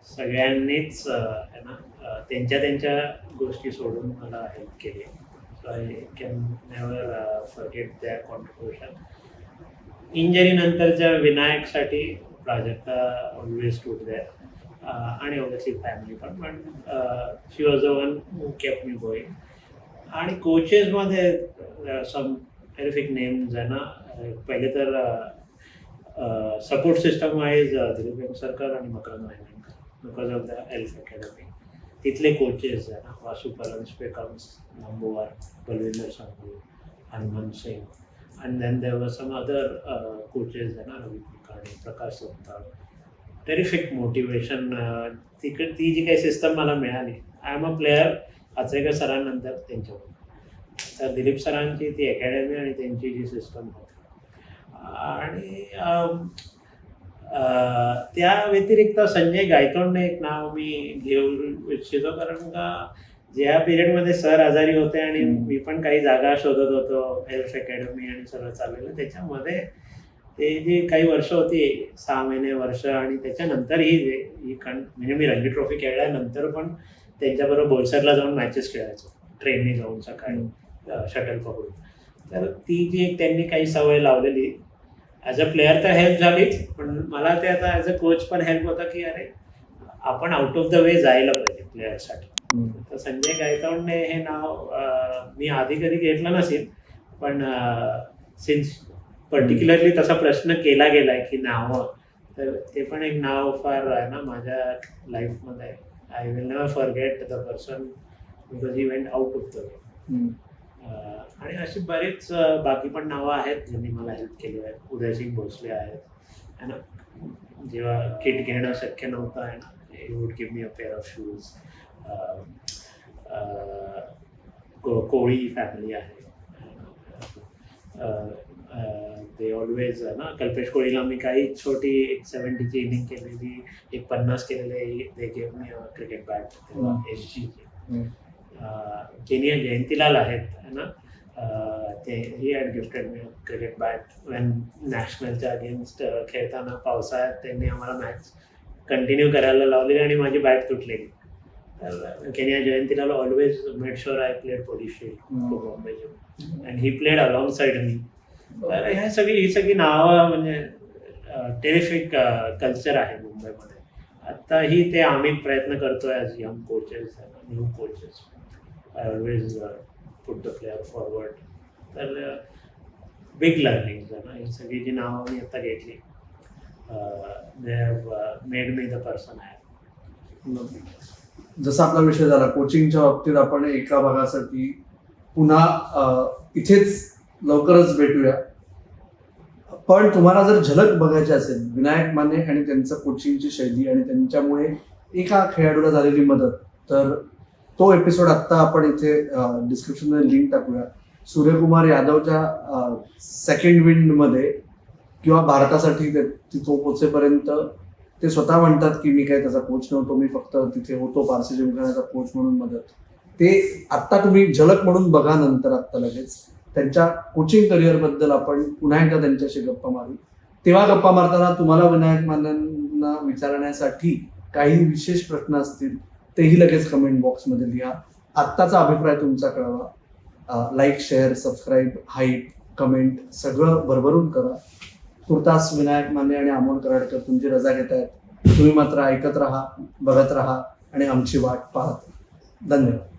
सगळ्यांनीच आहे ना त्यांच्या गोष्टी सोडून मला हेल्प केली. So I can never forget their contribution. इंजरीनंतरच्या विनायकसाठी प्राजक्ता ऑलवेज स्टूड देअर. आणि ऑब्वियसली फॅमिली पण she was the one who kept me going. आणि कोचेसमध्ये सम टेरिफिक नेम्स आहे ना. पहिले तर support system wise Dilip Vengsarkar आणि Makarand Vayangankar because of the Elf academy. तिथले कोचेस आहे ना, Vasu Paranjpe comes number one, Balvinder Sandhu, Hanuman Singh, and then there were some other coaches आहे ना, रवी कुलकर्णी, प्रकाश सोपताळ. Terrific motivation. ती जी काही सिस्टम मला मिळाली, I am a player Achrekar सरांनंतर त्यांच्याकडून. तर दिलीप सरांची ती अकॅडमी आणि त्यांची जी सिस्टम होती, आणि त्या व्यतिरिक्त संजय गायतोंडने एक नाव मी घेऊ इच्छितो, कारण का ज्या पिरियडमध्ये सर आजारी होते आणि मी पण काही जागा शोधत होतो, हेल्थ अकॅडमी आणि सगळं चाललेलं, त्याच्यामध्ये ते जी काही वर्ष होती, 6 महिने वर्ष, आणि त्याच्यानंतर ही म्हणजे मी रणजी ट्रॉफी खेळल्यानंतर पण त्यांच्याबरोबर बोईसरला जाऊन मॅचेस खेळायचो, ट्रेनने जाऊन सकाळी शटल पकडून. तर ती जी एक त्यांनी काही सवय लावलेली, ॲज अ प्लेअर तर हेल्प झालीच, पण मला ते आता ॲज अ कोच पण हेल्प होतं की अरे आपण आउट ऑफ द वे जायला पाहिजे प्लेअरसाठी. तर संजय गायतोंडने हे नाव मी आधी कधी घेतलं नसेल, पण सिन्स पर्टिक्युलरली तसा प्रश्न केला गेलाय की नावं, तर ते पण एक नाव फार आहे ना माझ्या लाईफमध्ये. I will never forget the person because he went out of the way. आणि अशी बरीच बाकी पण नावं आहेत ज्यांनी मला हेल्प केली आहे. उदयसिंग भोसले आहेत है ना, जेव्हा किट घेणं शक्य नव्हतं आहे ना, he would give me a pair of shoes. Koli family आहे, ते ऑलवेज ना, कल्पेश कोळीला मी काही छोटी एक 70ची इनिंग केलेली, एक 50 केलेले, they give me cricket bat तेव्हा SG. केनिया जयंतीलाल आहेत है ना, ते he had gifted me cricket bat when नॅशनलच्या अगेन्स्ट खेळताना पावसाळ्यात त्यांनी आम्हाला मॅच कंटिन्यू करायला लावलेली आणि माझी बॅट तुटलेली. तर Kenia Jayantilal always made sure I played police shield for Bombay and he played alongside me. तर ही सगळी नावं म्हणजे टेरिफिक कल्चर आहे मुंबईमध्ये. आत्ताही ते आम्ही प्रयत्न करतोय as young coaches, new coaches. I always put the player forward. तर बिग लर्निंग आहे ना, ही सगळी जी नावं मी आता घेतली, they have made me the person I am. जसा आपला विषय झाला कोचिंगच्या बाबतीत, आपण एका भागासाठी पुन्हा इथेच लवकरच भेटूया. पण तुम्हाला जर झलक बघायची असेल विनायक माने आणि त्यांचं कोचिंगची शैली आणि त्यांच्यामुळे एका खेळाडूला झालेली मदत, तर तो एपिसोड आत्ता आपण इथे डिस्क्रिप्शनमध्ये लिंक टाकूया. सूर्यकुमार यादवच्या सेकंड विंडमध्ये किंवा भारतासाठी तो पोचेपर्यंत ते स्वतः म्हणतात की मी काही त्याचा कोच नव्हतो, मी फक्त तिथे होतो पारसी जिंकण्याचा कोच म्हणून मदत. ते आत्ता तुम्ही झलक म्हणून बघा नंतर आत्ता लगेच. त्यांच्या कोचिंग करिअरबद्दल आपण पुन्हा एकदा त्यांच्याशी गप्पा मारू. तेव्हा गप्पा मारताना तुम्हाला विनायक मानेंना विचारण्यासाठी काही विशेष प्रश्न असतील तेही लगेच कमेंट बॉक्समध्ये लिहा. आत्ताचा अभिप्राय तुमचा कळवा. Like, share, subscribe, hype, comment सगळं भरभरून करा. तुर्तास विनायक माने आणि अमोल कराडकर तुमची रजा घेत आहेत. तुम्ही मात्र ऐकत राहा, बघत राहा आणि आमची वाट पाहत. धन्यवाद.